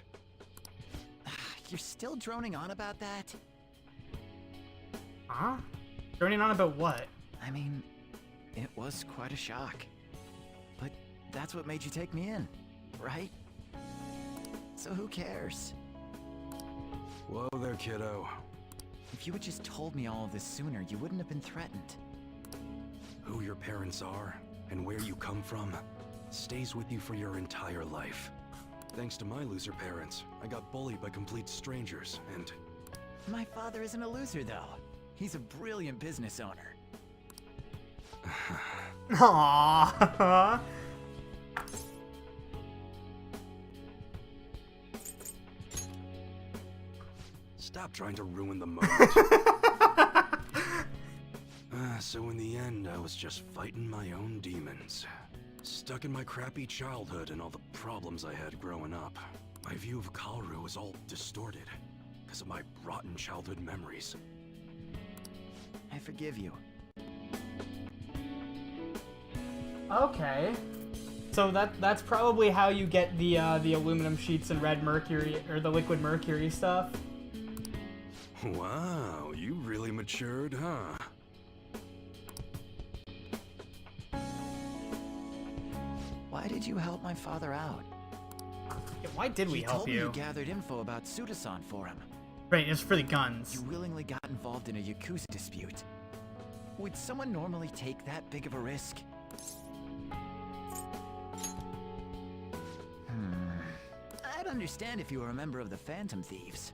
You're still droning on about that? Huh? Droning on about what? I mean, it was quite a shock. But that's what made you take me in, right? So who cares? Whoa there, kiddo. If you had just told me all of this sooner, you wouldn't have been threatened. Who your parents are and where you come from stays with you for your entire life. Thanks to my loser parents, I got bullied by complete strangers, and... My father isn't a loser, though. He's a brilliant business owner. Aww. Stop trying to ruin the moment. So in the end, I was just fighting my own demons. Stuck in my crappy childhood and all the problems I had growing up. My view of Kaoru was all distorted because of my rotten childhood memories. I forgive you. Okay. So that's probably how you get the aluminum sheets and red mercury, or the liquid mercury stuff. Wow, you really matured, huh? Why did you help my father out? Yeah, why did we He help told me you? you gathered info about Suda-san for him. Right, it's for the guns. You willingly got involved in a Yakuza dispute. Would someone normally take that big of a risk? I'd understand if you were a member of the Phantom Thieves.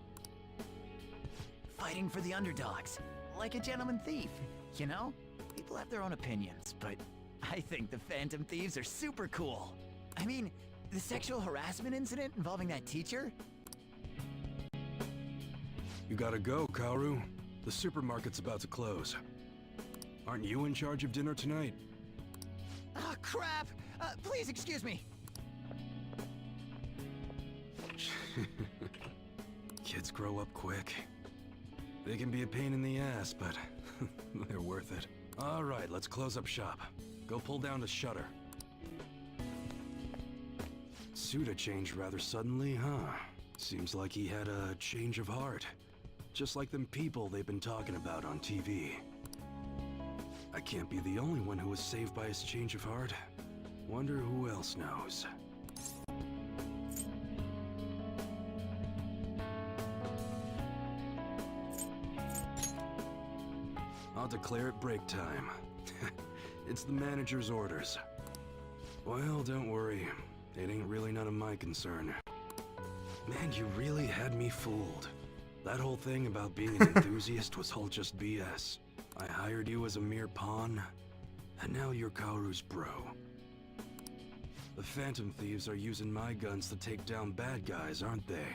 Fighting for the underdogs, like a gentleman thief, you know? People have their own opinions, but I think the Phantom Thieves are super cool. I mean, the sexual harassment incident involving that teacher? You gotta go, Kaoru. The supermarket's about to close. Aren't you in charge of dinner tonight? Ah, crap! Please excuse me. Kids grow up quick. They can be a pain in the ass, but they're worth it. All right, let's close up shop. Go pull down the shutter. Suda changed rather suddenly, huh? Seems like he had a change of heart. Just like them people they've been talking about on TV. I can't be the only one who was saved by his change of heart. Wonder who else knows. I'll declare it break time. It's the manager's orders. Well, don't worry. It ain't really none of my concern. Man, you really had me fooled. That whole thing about being an enthusiast was all just BS. I hired you as a mere pawn, and now you're Kaoru's bro. The Phantom Thieves are using my guns to take down bad guys, aren't they?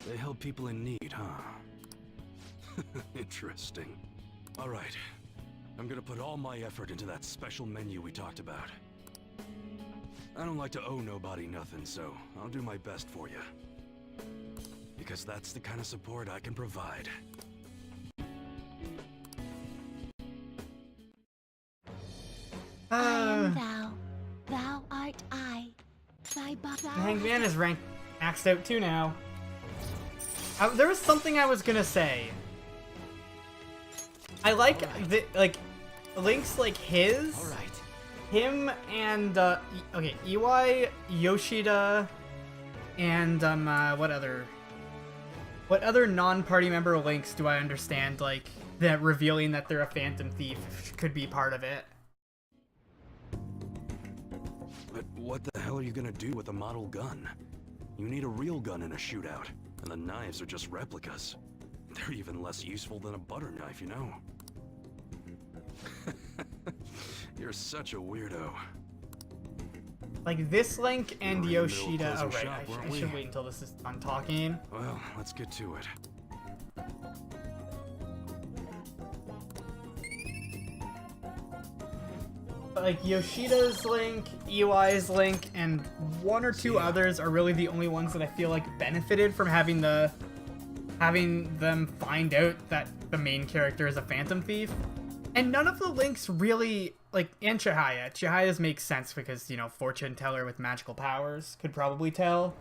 They help people in need, huh? Interesting. Alright. I'm gonna put all my effort into that special menu we talked about. I don't like to owe nobody nothing, so I'll do my best for you. Because that's the kind of support I can provide. I am thou, thou art I. Hanged Man is ranked maxed out too now. There was something I was gonna say. I like links like his. All right. Him and okay, EY, Yoshida, and what other non-party member links do I understand, like that revealing that they're a Phantom Thief could be part of it? But what the hell are you gonna do with a model gun? You need a real gun in a shootout, and the knives are just replicas. They're even less useful than a butter knife, you know? You're such a weirdo. Like this Link and We were in the middle of Yoshida. Oh closing right, shop, I weren't should we? wait until this is done talking. Well, let's get to it. But like Yoshida's Link, EY's Link, and one or two others are really the only ones that I feel like benefited from having them find out that the main character is a Phantom Thief. And none of the Links really, like, and Chihaya. Chihaya's makes sense because, you know, fortune teller with magical powers could probably tell.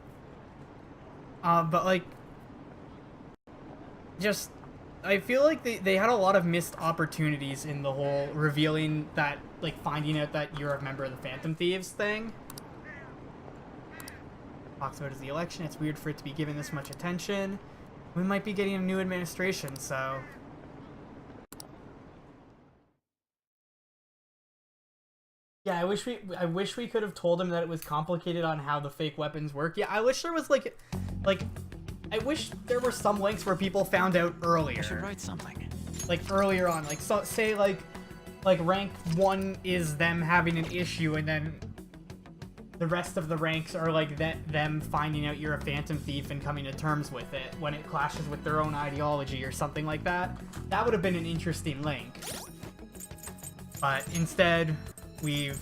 But like, just, I feel like they had a lot of missed opportunities in the whole revealing that, like, finding out that you're a member of the Phantom Thieves thing. Talks about is the election. It's weird for it to be given this much attention. We might be getting a new administration, so... Yeah, I wish we could have told him that it was complicated on how the fake weapons work. Yeah, I wish there was like I wish there were some links where people found out earlier. I should write something. Like earlier on, like so, say like rank 1 is them having an issue, and then the rest of the ranks are like them finding out you're a Phantom Thief and coming to terms with it when it clashes with their own ideology or something like that. That would have been an interesting link. But instead, we've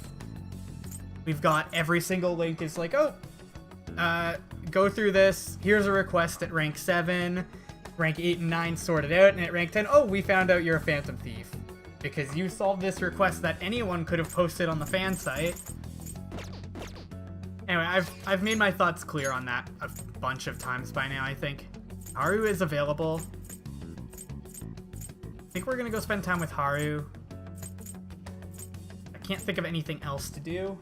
got every single link is like, oh, go through this. Here's a request at rank 7, rank 8 and 9 sorted out, and at rank 10, oh, we found out you're a Phantom Thief because you solved this request that anyone could have posted on the fan site. Anyway, I've made my thoughts clear on that a bunch of times by now, I think. Haru is available. I think we're gonna go spend time with Haru. I can't think of anything else to do.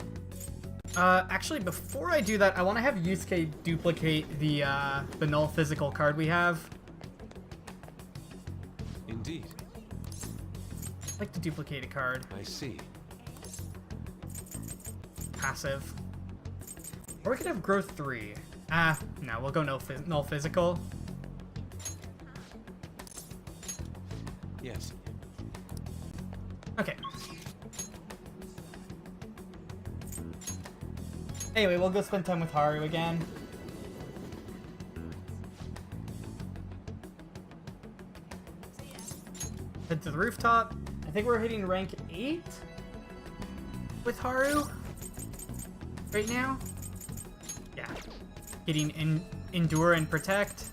Actually, before I do that, I want to have Yusuke duplicate the null physical card we have. Indeed. I'd like to duplicate a card. I see. Passive. Or we could have growth 3. No, we'll go null physical. Yes. Okay. Anyway, we'll go spend time with Haru again. Head to the rooftop. I think we're hitting rank 8 with Haru right now. Yeah. Getting Endure and Protect.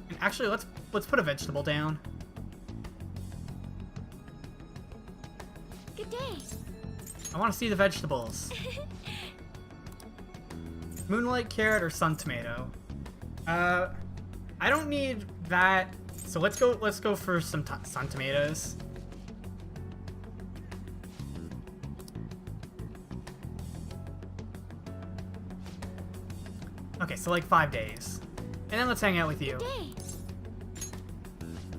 And actually, let's put a vegetable down. Good day. I want to see the vegetables. Moonlight carrot or sun tomato? I don't need that. So let's go for some sun tomatoes. Okay, so like 5 days. And then let's hang out with you. Day.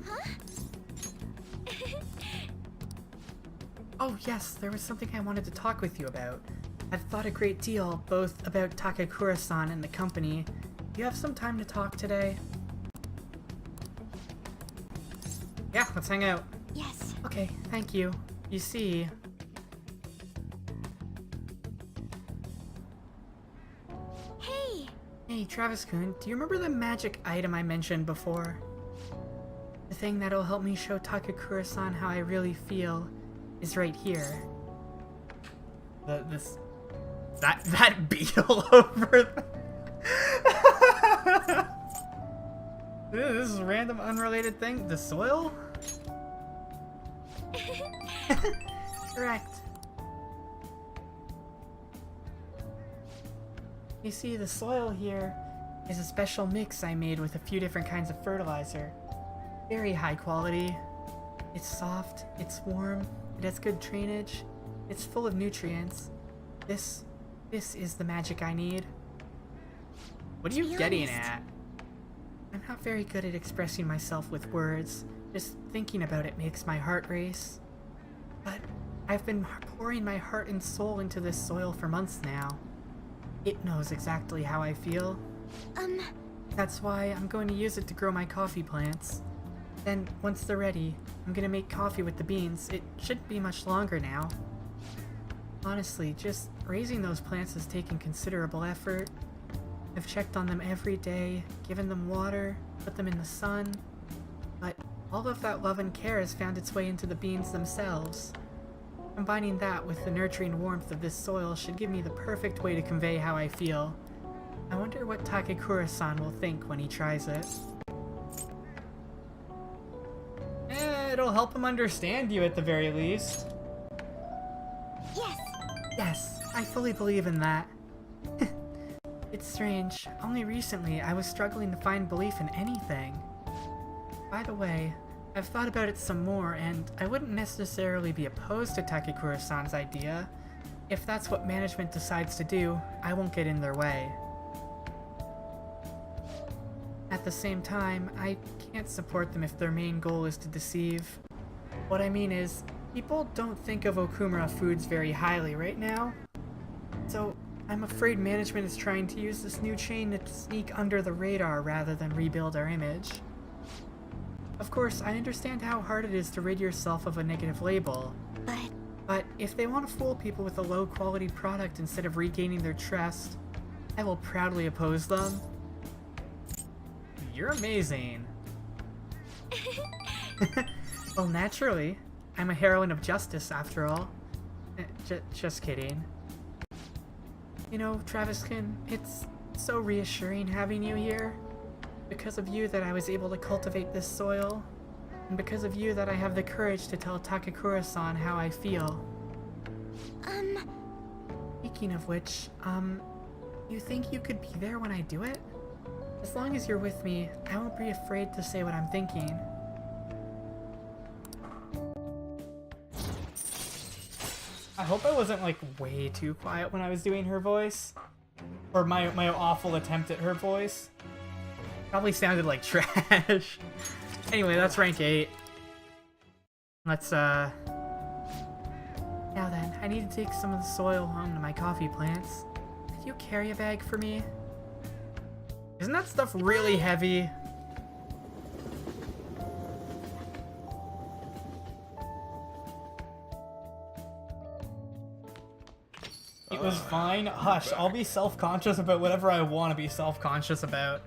Huh? Oh yes, there was something I wanted to talk with you about. I've thought a great deal, both about Takakura-san and the company. Do you have some time to talk today? Yeah, let's hang out. Yes. Okay, thank you. You see... Hey. Hey, Travis-kun, do you remember the magic item I mentioned before? The thing that'll help me show Takakura-san how I really feel is right here. That beetle over This is a random unrelated thing. The soil? Correct. You see, the soil here is a special mix I made with a few different kinds of fertilizer. Very high quality. It's soft, it's warm, it has good drainage, it's full of nutrients. This is the magic I need. What are you getting at? I'm not very good at expressing myself with words. Just thinking about it makes my heart race. But I've been pouring my heart and soul into this soil for months now. It knows exactly how I feel. That's why I'm going to use it to grow my coffee plants. Then, once they're ready, I'm gonna make coffee with the beans. It shouldn't be much longer now. Honestly, just raising those plants has taken considerable effort. I've checked on them every day, given them water, put them in the sun, but all of that love and care has found its way into the beans themselves. Combining that with the nurturing warmth of this soil should give me the perfect way to convey how I feel. I wonder what Takekura-san will think when he tries it. It'll help him understand you at the very least. Yes! Yes, I fully believe in that. It's strange. Only recently I was struggling to find belief in anything. By the way, I've thought about it some more, and I wouldn't necessarily be opposed to Takekura-san's idea. If that's what management decides to do, I won't get in their way. At the same time, I can't support them if their main goal is to deceive. What I mean is, people don't think of Okumura Foods very highly right now. So, I'm afraid management is trying to use this new chain to sneak under the radar rather than rebuild our image. Of course, I understand how hard it is to rid yourself of a negative label. But if they want to fool people with a low-quality product instead of regaining their trust, I will proudly oppose them. You're amazing. Well, naturally. I'm a heroine of justice, after all. Just kidding. You know, Traviskin, it's so reassuring having you here. Because of you that I was able to cultivate this soil. And because of you that I have the courage to tell Takekura-san how I feel. Speaking of which, you think you could be there when I do it? As long as you're with me, I won't be afraid to say what I'm thinking. I hope I wasn't like way too quiet when I was doing her voice. Or my awful attempt at her voice. Probably sounded like trash. Anyway, that's rank 8. Let's now then, I need to take some of the soil home to my coffee plants. Could you carry a bag for me? Isn't that stuff really heavy? It was fine. Hush, I'll be self-conscious about whatever I want to be self-conscious about.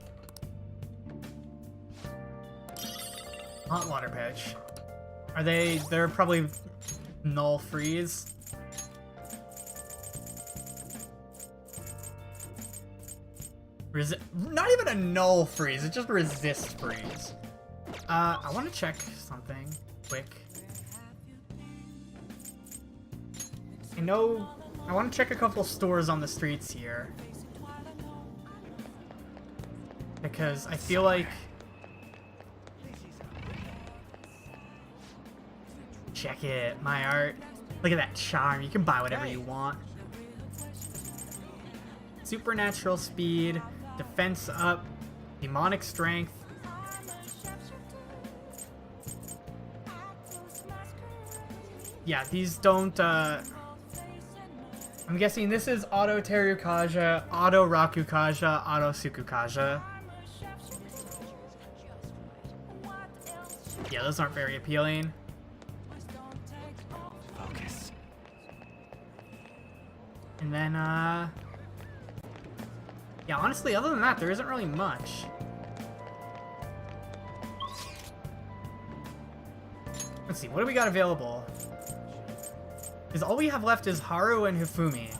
Hot water pouch. Are they're probably null freeze. Not even a null freeze, it just resists freeze. I want to check something quick. I want to check a couple stores on the streets here. Because I feel like... Check it, my art. Look at that charm, you can buy whatever you want. Supernatural speed, defense up, demonic strength. Yeah, these don't, I'm guessing this is Auto Terukaja, Auto Rakukaja, Auto Sukukaja. Yeah, those aren't very appealing. Focus. And then, yeah, honestly, other than that, there isn't really much. Let's see, what do we got available? Because all we have left is Haru and Hifumi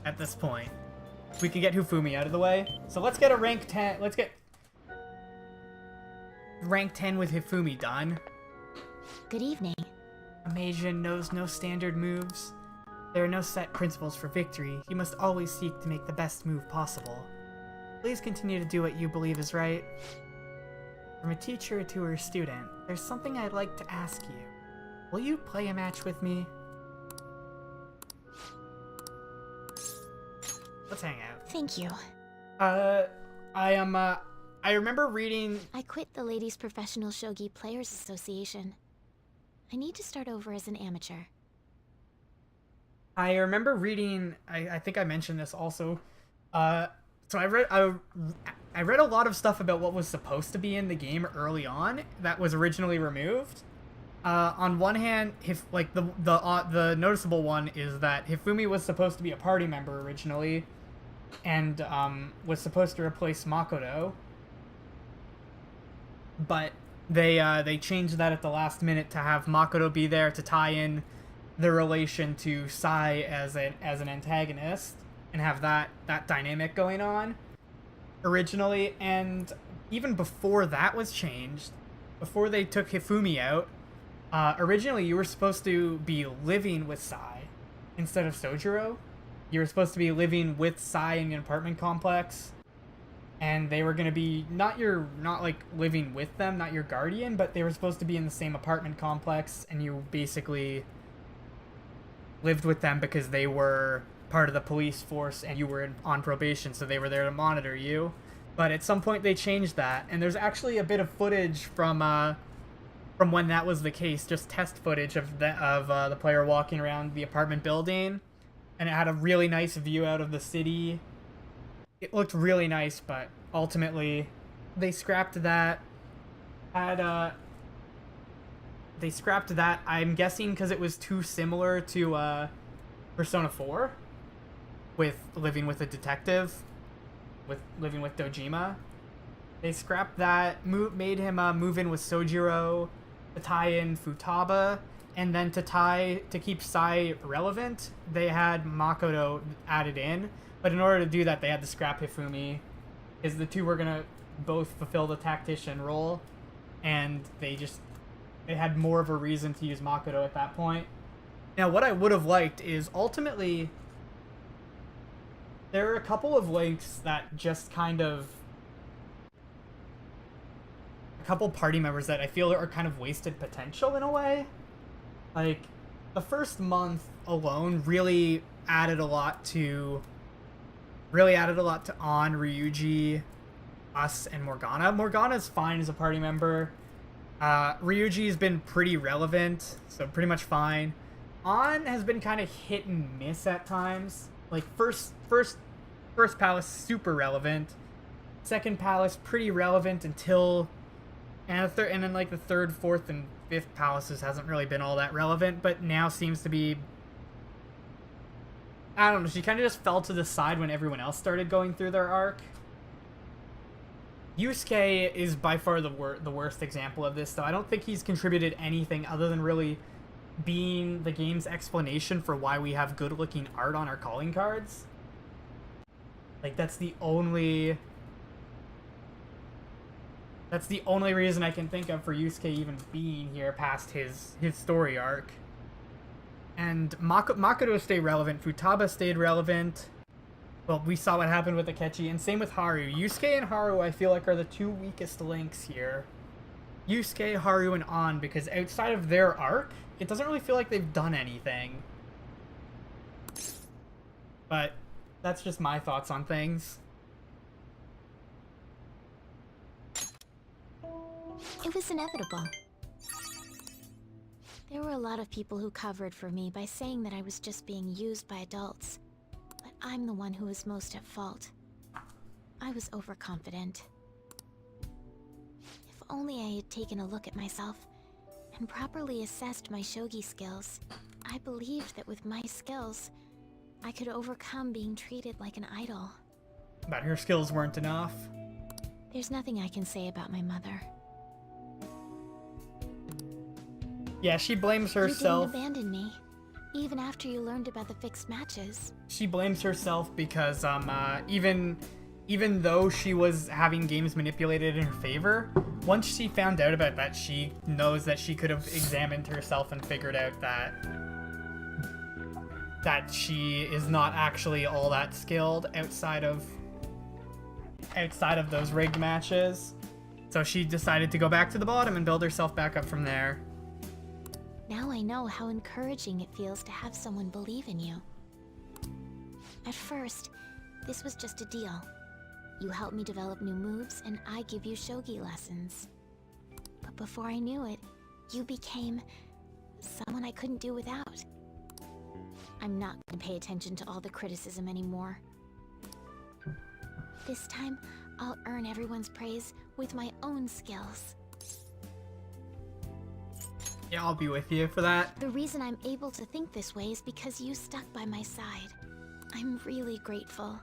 at this point. We can get Hifumi out of the way. So let's get a rank 10. Let's get rank 10 with Hifumi done. Good evening. Amasian knows no standard moves. There are no set principles for victory. You must always seek to make the best move possible. Please continue to do what you believe is right. From a teacher to her student, there's something I'd like to ask you. Will you play a match with me? Let's hang out. Thank you. I remember reading... I quit the Ladies Professional Shogi Players Association. I need to start over as an amateur. I remember reading. I think I mentioned this also. So I read a lot of stuff about what was supposed to be in the game early on that was originally removed. On one hand, if like the noticeable one is that Hifumi was supposed to be a party member originally, and was supposed to replace Makoto. But they changed that at the last minute to have Makoto be there to tie in the relation to Sai as an antagonist and have that dynamic going on originally. And even before that was changed, before they took Hifumi out, originally you were supposed to be living with Sai instead of Sojiro. You were supposed to be living with Sai in an apartment complex, and they were going to be not like living with them, not your guardian, but they were supposed to be in the same apartment complex, and you basically lived with them because they were part of the police force and you were on probation, so they were there to monitor you. But at some point they changed that, and there's actually a bit of footage from when that was the case, just test footage of the player walking around the apartment building, and it had a really nice view out of the city. It looked really nice, but ultimately they scrapped that. They scrapped that, I'm guessing because it was too similar to Persona 4, with living with a detective, with living with Dojima. They scrapped that, made him move in with Sojiro to tie in Futaba, and then to keep Sai relevant, they had Makoto added in. But in order to do that, they had to scrap Hifumi, because the two were gonna both fulfill the tactician role, and they had more of a reason to use Makoto at that point. Now, what I would have liked is ultimately there are a couple of links that just kind of, a couple party members that I feel are kind of wasted potential in a way. Like, the first month alone really added a lot to An, Ryuji, us, and Morgana. Morgana's fine as a party member. Ryuji's been pretty relevant, so pretty much fine. An has been kind of hit and miss at times. Like, first palace, super relevant. Second palace, pretty relevant until... And then, like, the third, fourth, and fifth palaces hasn't really been all that relevant, but now seems to be... I don't know, she kind of just fell to the side when everyone else started going through their arc. Yusuke is by far the worst example of this, though. I don't think he's contributed anything other than really being the game's explanation for why we have good-looking art on our calling cards. Like, that's the only reason I can think of for Yusuke even being here past his story arc. And Makoto stayed relevant, Futaba stayed relevant. Well, we saw what happened with Akechi, and same with Haru. Yusuke and Haru, I feel like, are the two weakest links here. Yusuke, Haru, and An, because outside of their arc, it doesn't really feel like they've done anything. But that's just my thoughts on things. It was inevitable. There were a lot of people who covered for me by saying that I was just being used by adults. But I'm the one who was most at fault. I was overconfident. If only I had taken a look at myself and properly assessed my shogi skills, I believed that with my skills, I could overcome being treated like an idol. But her skills weren't enough. There's nothing I can say about my mother. Yeah, she blames herself. You didn't abandon me, even after you learned about the fixed matches. She blames herself because even though she was having games manipulated in her favor, once she found out about that, she knows that she could have examined herself and figured out that she is not actually all that skilled outside of those rigged matches. So she decided to go back to the bottom and build herself back up from there. Now I know how encouraging it feels to have someone believe in you. At first, this was just a deal. You help me develop new moves, and I give you shogi lessons. But before I knew it, you became someone I couldn't do without. I'm not gonna pay attention to all the criticism anymore. This time, I'll earn everyone's praise with my own skills. Yeah, I'll be with you for that. The reason I'm able to think this way is because you stuck by my side. I'm really grateful.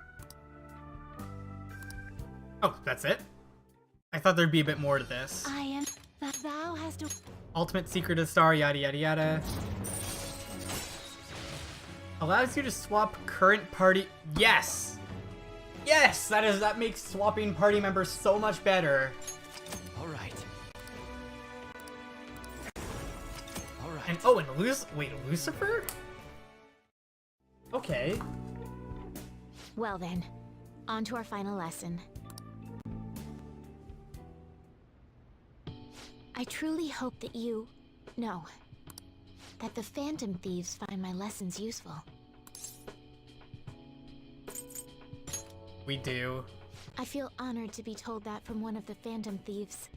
Oh, that's it? I thought there'd be a bit more to this. I am... That thou hast to... Ultimate secret of the star, yada yada yada. Allows you to swap current party... Yes! Yes! That makes swapping party members so much better. All right. All right. And oh, and wait, Lucifer? Okay. Well then, on to our final lesson. I truly hope that that the Phantom Thieves find my lessons useful. We do. I feel honored to be told that from one of the Phantom Thieves.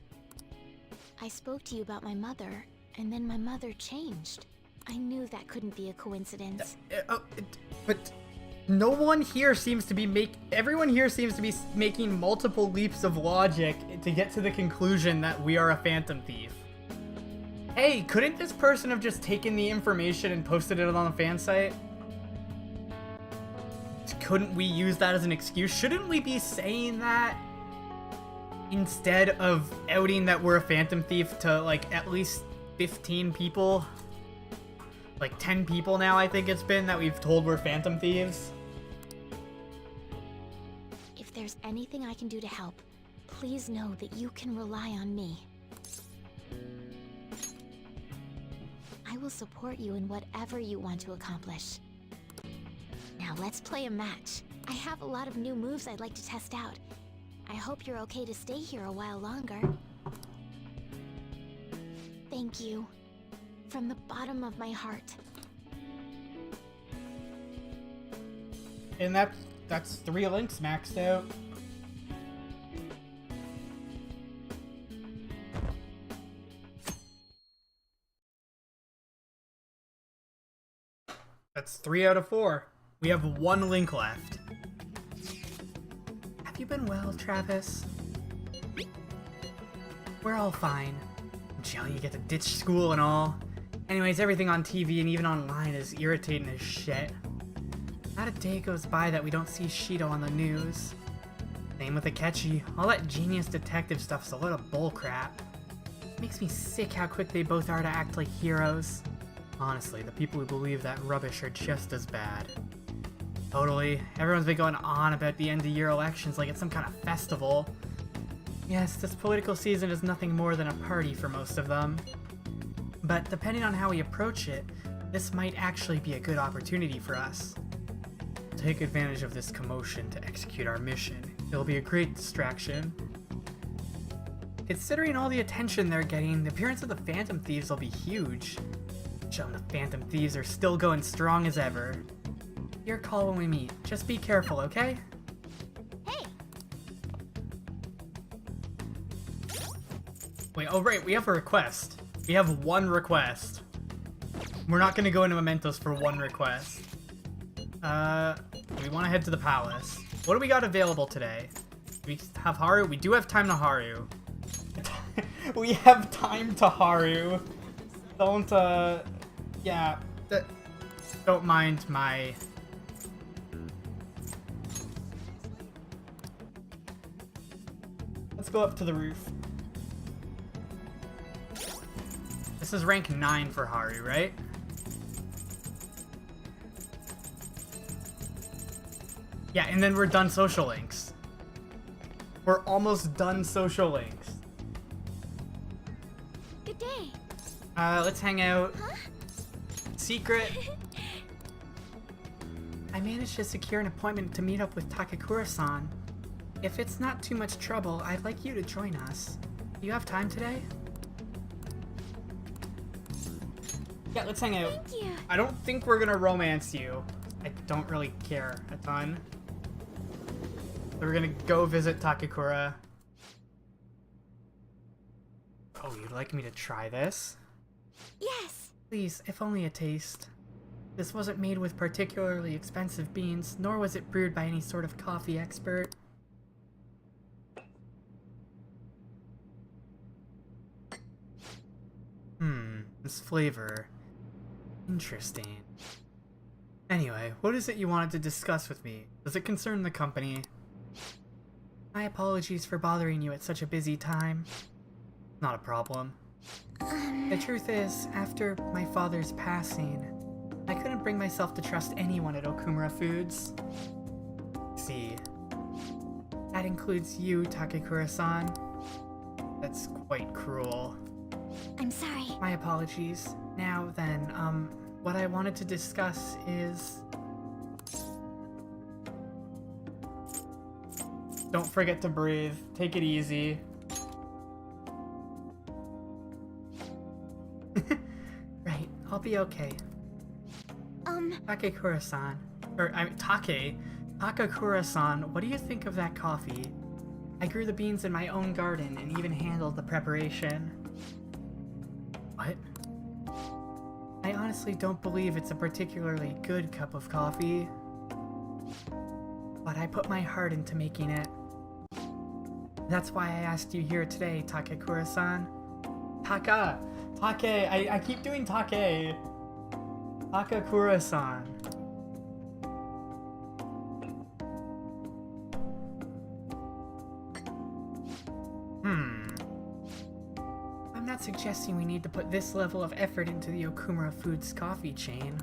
I spoke to you about my mother, and then my mother changed. I knew that couldn't be a coincidence. But no one here seems to be everyone here seems to be making multiple leaps of logic to get to the conclusion that we are a Phantom Thief. Hey, couldn't this person have just taken the information and posted it on the fan site? Couldn't we use that as an excuse? Shouldn't we be saying that instead of outing that we're a Phantom Thief to like at least 15 people? Like 10 people now, I think it's been, that we've told we're Phantom Thieves. If there's anything I can do to help, please know that you can rely on me. I will support you in whatever you want to accomplish. Now let's play a match. I have a lot of new moves I'd like to test out. I hope you're okay to stay here a while longer. Thank you. From the bottom of my heart. And that's 3 links maxed out. That's 3 out of 4. We have 1 link left. Have you been well, Travis? We're all fine. Until you get to ditch school and all. Anyways, everything on TV and even online is irritating as shit. Not a day goes by that we don't see Shido on the news. Same with Akechi. All that genius detective stuff's a load of bullcrap. Makes me sick how quick they both are to act like heroes. Honestly, the people who believe that rubbish are just as bad. Totally. Everyone's been going on about the end-of-year elections like it's some kind of festival. Yes, this political season is nothing more than a party for most of them. But depending on how we approach it, this might actually be a good opportunity for us. Take advantage of this commotion to execute our mission. It'll be a great distraction. Considering all the attention they're getting, the appearance of the Phantom Thieves will be huge. Show them the Phantom Thieves are still going strong as ever. Your call when we meet. Just be careful, okay? Hey! Wait, oh right, we have a request. We have 1 request. We're not gonna go into mementos for 1 request. We want to head to the palace. What do we got available today? Do we have Haru? We do have time to Haru. We have time to Haru. Don't, yeah. Don't mind my... Let's go up to the roof. This is rank 9 for Haru, right? Yeah, and then we're done social links. We're almost done social links. Good day. Let's hang out. Huh? Secret. I managed to secure an appointment to meet up with Takakura-san. If it's not too much trouble, I'd like you to join us. Do you have time today? Yeah, let's hang out. Thank you. I don't think we're gonna romance you. I don't really care a ton. So we're gonna go visit Takakura. Oh, you'd like me to try this? Yes. Please, if only a taste. This wasn't made with particularly expensive beans, nor was it brewed by any sort of coffee expert. This flavor. Interesting. Anyway, what is it you wanted to discuss with me? Does it concern the company? My apologies for bothering you at such a busy time. Not a problem. The truth is, after my father's passing, I couldn't bring myself to trust anyone at Okumura Foods. See, that includes you, Takekura-san. That's quite cruel. I'm sorry. My apologies. Now then, what I wanted to discuss is... Don't forget to breathe. Take it easy. Right, I'll be okay. Takekura-san, Takakura-san, what do you think of that coffee? I grew the beans in my own garden and even handled the preparation. What? I honestly don't believe it's a particularly good cup of coffee, but I put my heart into making it. That's why I asked you here today, Takekura-san. I keep doing Take. Takakura-san. I'm not suggesting we need to put this level of effort into the Okumura Foods coffee chain.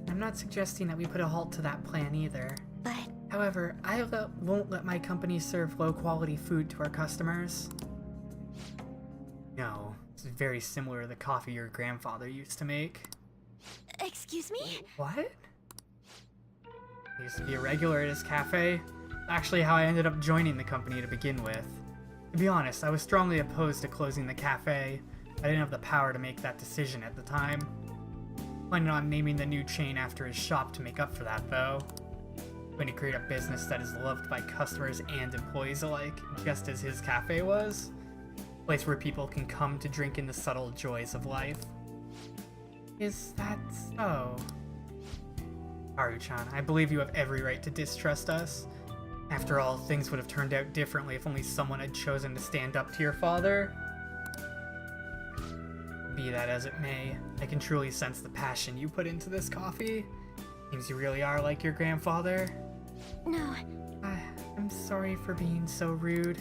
I'm not suggesting that we put a halt to that plan either. But However, I won't let my company serve low-quality food to our customers. No, it's very similar to the coffee your grandfather used to make. excuse me? What? I used to be a regular at his cafe. Actually how I ended up joining the company to begin with. To be honest, I was strongly opposed to closing the cafe. I didn't have the power to make that decision at the time. Planning on naming the new chain after his shop to make up for that, though. Going to create a business that is loved by customers and employees alike, just as his cafe was. A place where people can come to drink in the subtle joys of life. Is that so? Haru-chan, I believe you have every right to distrust us. After all, things would have turned out differently if only someone had chosen to stand up to your father. Be that as it may, I can truly sense the passion you put into this coffee. Seems you really are like your grandfather. No, I'm sorry for being so rude.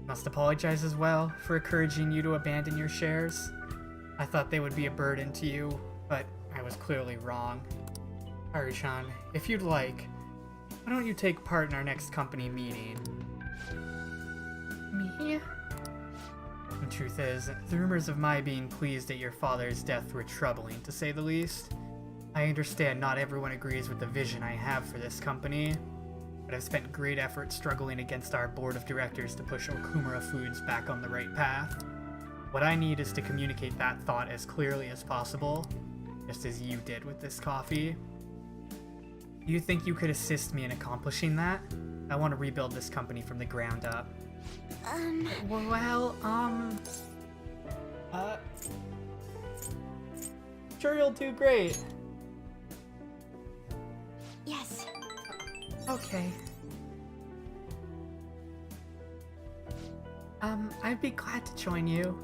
Must apologize as well for encouraging you to abandon your shares. I thought they would be a burden to you, but I was clearly wrong. Haru-chan, if you'd like, why don't you take part in our next company meeting? Me? The truth is, the rumors of my being pleased at your father's death were troubling, to say the least. I understand not everyone agrees with the vision I have for this company, but I've spent great effort struggling against our board of directors to push Okumura Foods back on the right path. What I need is to communicate that thought as clearly as possible, just as you did with this coffee. Do you think you could assist me in accomplishing that? I want to rebuild this company from the ground up. Sure you'll do great. yes. Okay. I'd be glad to join you.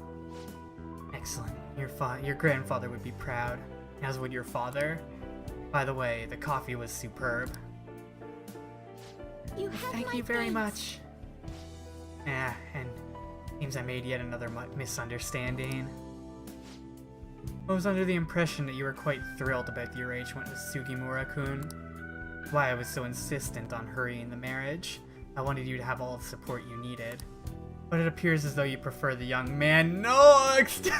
Excellent. Your grandfather would be proud, as would your father. By the way, the coffee was superb. You have Thank my you very thanks. much. And seems I made yet another misunderstanding. I was under the impression that you were quite thrilled about the arrangement with Sugimura-kun. That's why I was so insistent on hurrying the marriage. I wanted you to have all the support you needed. But it appears as though you prefer the young man next!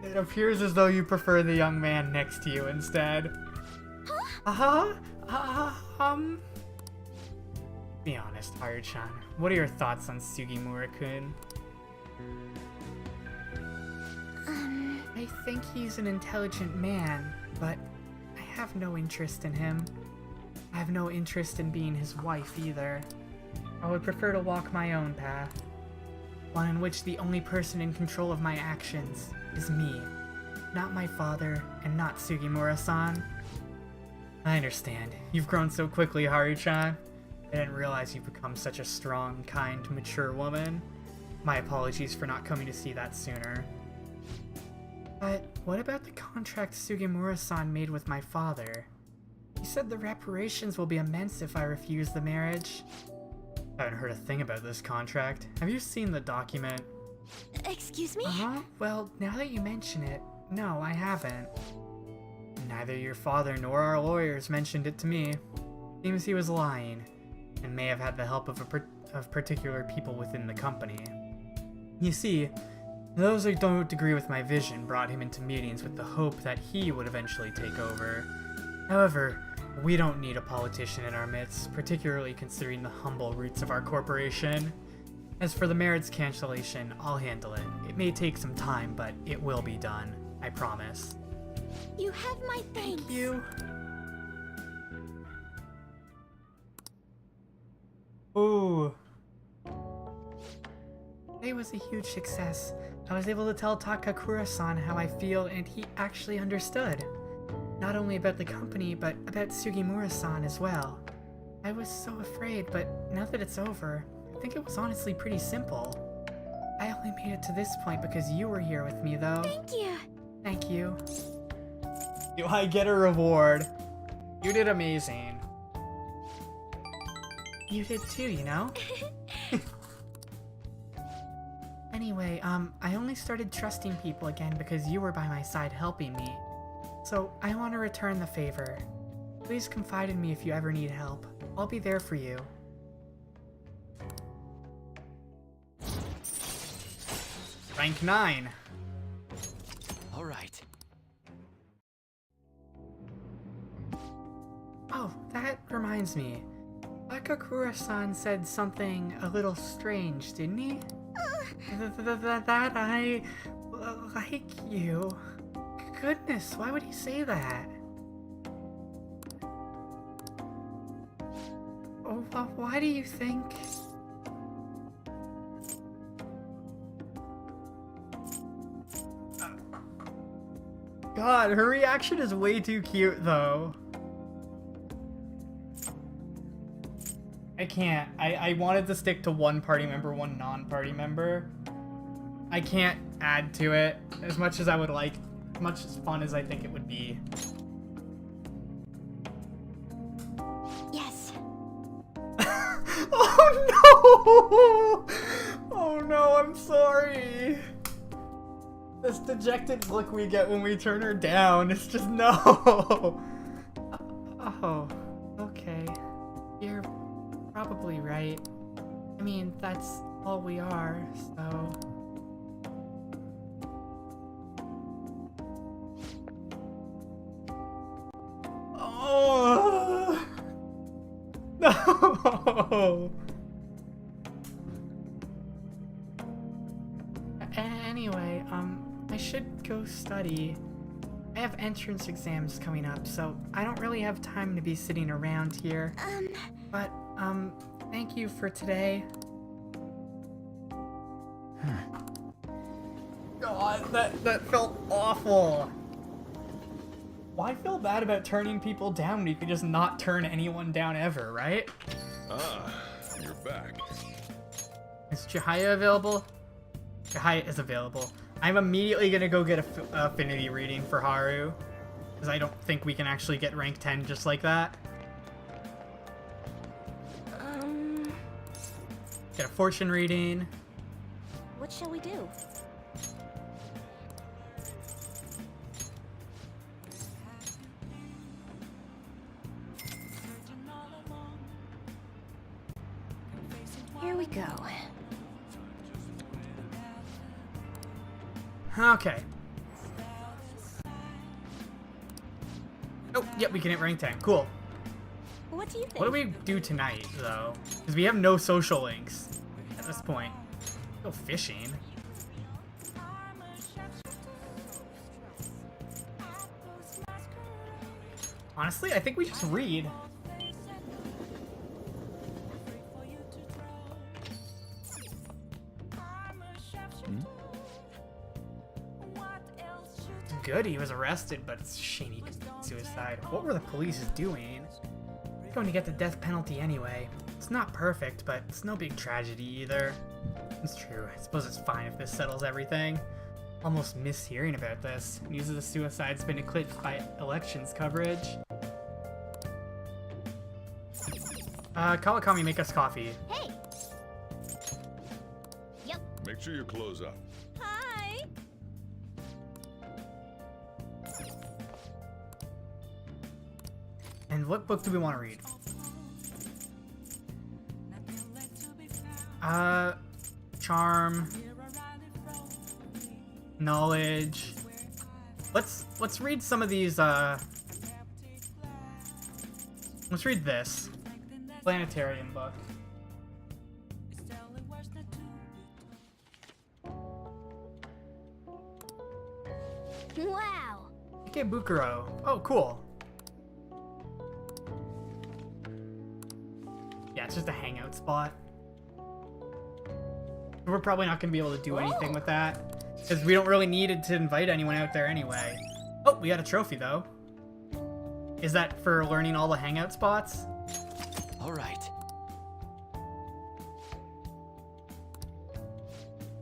It appears as though you prefer the young man next to you instead. Be honest, Haru-chan. What are your thoughts on Sugimura-kun? I think he's an intelligent man, but I have no interest in him. I have no interest in being his wife either. I would prefer to walk my own path. One in which the only person in control of my actions is me. not my father, and not Sugimura-san. I understand. You've grown so quickly, Haru-chan. I didn't realize you've become such a strong, kind, mature woman. My apologies for not coming to see that sooner. But what about the contract Sugimura-san made with my father? He said the reparations will be immense if I refuse the marriage. I haven't heard a thing about this contract. Have you seen the document? Excuse me? Uh-huh. Well, now that you mention it, no, I haven't. Neither your father nor our lawyers mentioned it to me. Seems he was lying, and may have had the help of particular people within the company. You see, those who don't agree with my vision brought him into meetings with the hope that he would eventually take over. However, we don't need a politician in our midst, particularly considering the humble roots of our corporation. As for the marriage cancellation, I'll handle it. It may take some time, but it will be done. I promise. You have my thanks. Thank you. Ooh. Today was a huge success. I was able to tell Takakura-san how I feel, and he actually understood. Not only about the company, but about Sugimura-san as well. I was so afraid, but now that it's over, I think it was honestly pretty simple. I only made it to this point because you were here with me, though. Thank you. Thank you. Do I get a reward? You did amazing. You did too, you know? Anyway, I only started trusting people again because you were by my side helping me. So, I want to return the favor. Please confide in me if you ever need help. I'll be there for you. Rank 9. All right. Oh, that reminds me. Akakura-san said something a little strange, didn't he? That I like you. Goodness, why would he say that? Oh, why do you think? God, her reaction is way too cute, though. I can't. I wanted to stick to one party member, one non-party member. I can't add to it as much as I would like, as much as fun as I think it would be. Yes. Oh no! Oh no, I'm sorry. This dejected look we get when we turn her down, it's just no. Oh, okay. You're probably right. I mean, that's all we are, so... Oh! No! Anyway, I should go study. I have entrance exams coming up, so I don't really have time to be sitting around here. But, thank you for today. God, that felt awful. Why feel bad about turning people down when you could just not turn anyone down ever, right? Ah, you're back. Is Chihaya available? Chihaya is available. I'm immediately gonna go get a affinity reading for Haru, because I don't think we can actually get rank 10 just like that. Get a fortune reading. What shall we do? Here we go. Okay. Oh, yep, we can hit rank 10. Cool. What do you think? What do we do tonight, though? Because we have no social links at this point. Go fishing. Honestly, I think we just read. good he was arrested, but it's a shame he committed suicide. What were the police doing? They're going to get the death penalty anyway. It's not perfect, but it's no big tragedy either. It's true. I suppose it's fine if this settles everything. Almost miss hearing about this. News of the suicide's been eclipsed by elections coverage. Kawakami, make us coffee. Hey! Yep. Make sure you close up. Hi! And what book do we want to read? Charm. Knowledge. Let's read some of these, let's read this. Planetarium book. Wow! Ikebukuro. Oh, cool. Yeah, it's just a hangout spot. We're probably not going to be able to do anything with that, because we don't really need it to invite anyone out there anyway. Oh, we got a trophy, though. Is that for learning all the hangout spots? All right.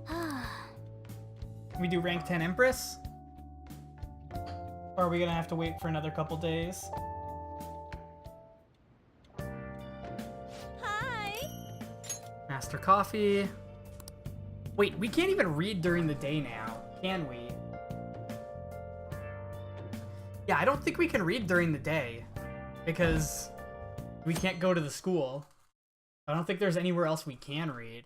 Can we do rank 10 Empress? Or are we going to have to wait for another couple days? Hi! Master Coffee. Wait, we can't even read during the day now, can we? Yeah, I don't think we can read during the day, because we can't go to the school. I don't think there's anywhere else we can read.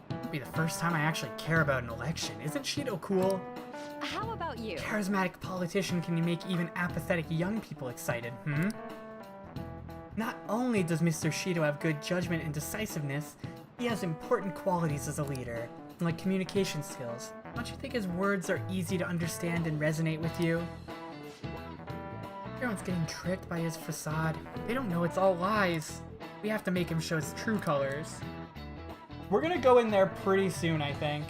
It'll be the first time I actually care about an election. Isn't Shido cool? How about you? Charismatic politician can make even apathetic young people excited, Not only does Mr. Shido have good judgment and decisiveness, he has important qualities as a leader, like communication skills. Don't you think his words are easy to understand and resonate with you? Everyone's getting tricked by his facade. They don't know it's all lies. We have to make him show his true colors. We're gonna go in there pretty soon, I think.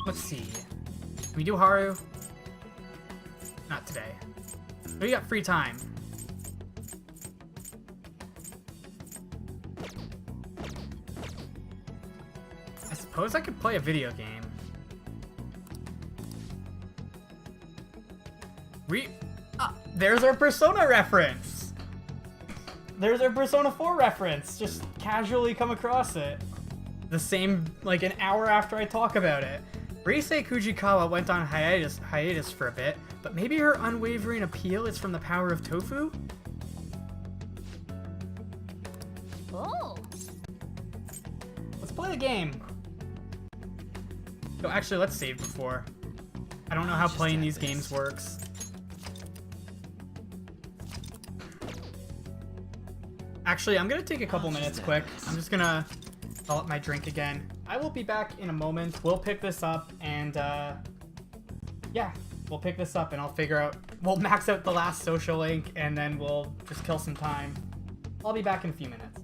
Let's see. Can we do Haru? Not today. We got free time. I suppose I could play a video game. There's our Persona reference! There's our Persona 4 reference! Just casually come across it. The same, like, an hour after I talk about it. Rise Kujikawa went on hiatus for a bit, but maybe her unwavering appeal is from the power of tofu? Oh! Let's play the game. No, actually, let's save before. I don't know how playing these games works. Actually, I'm gonna take a couple minutes quick. I'm just gonna fill up my drink again. I will be back in a moment. We'll pick this up and, yeah, we'll pick this up and I'll figure out, we'll max out the last social link and then we'll just kill some time. I'll be back in a few minutes.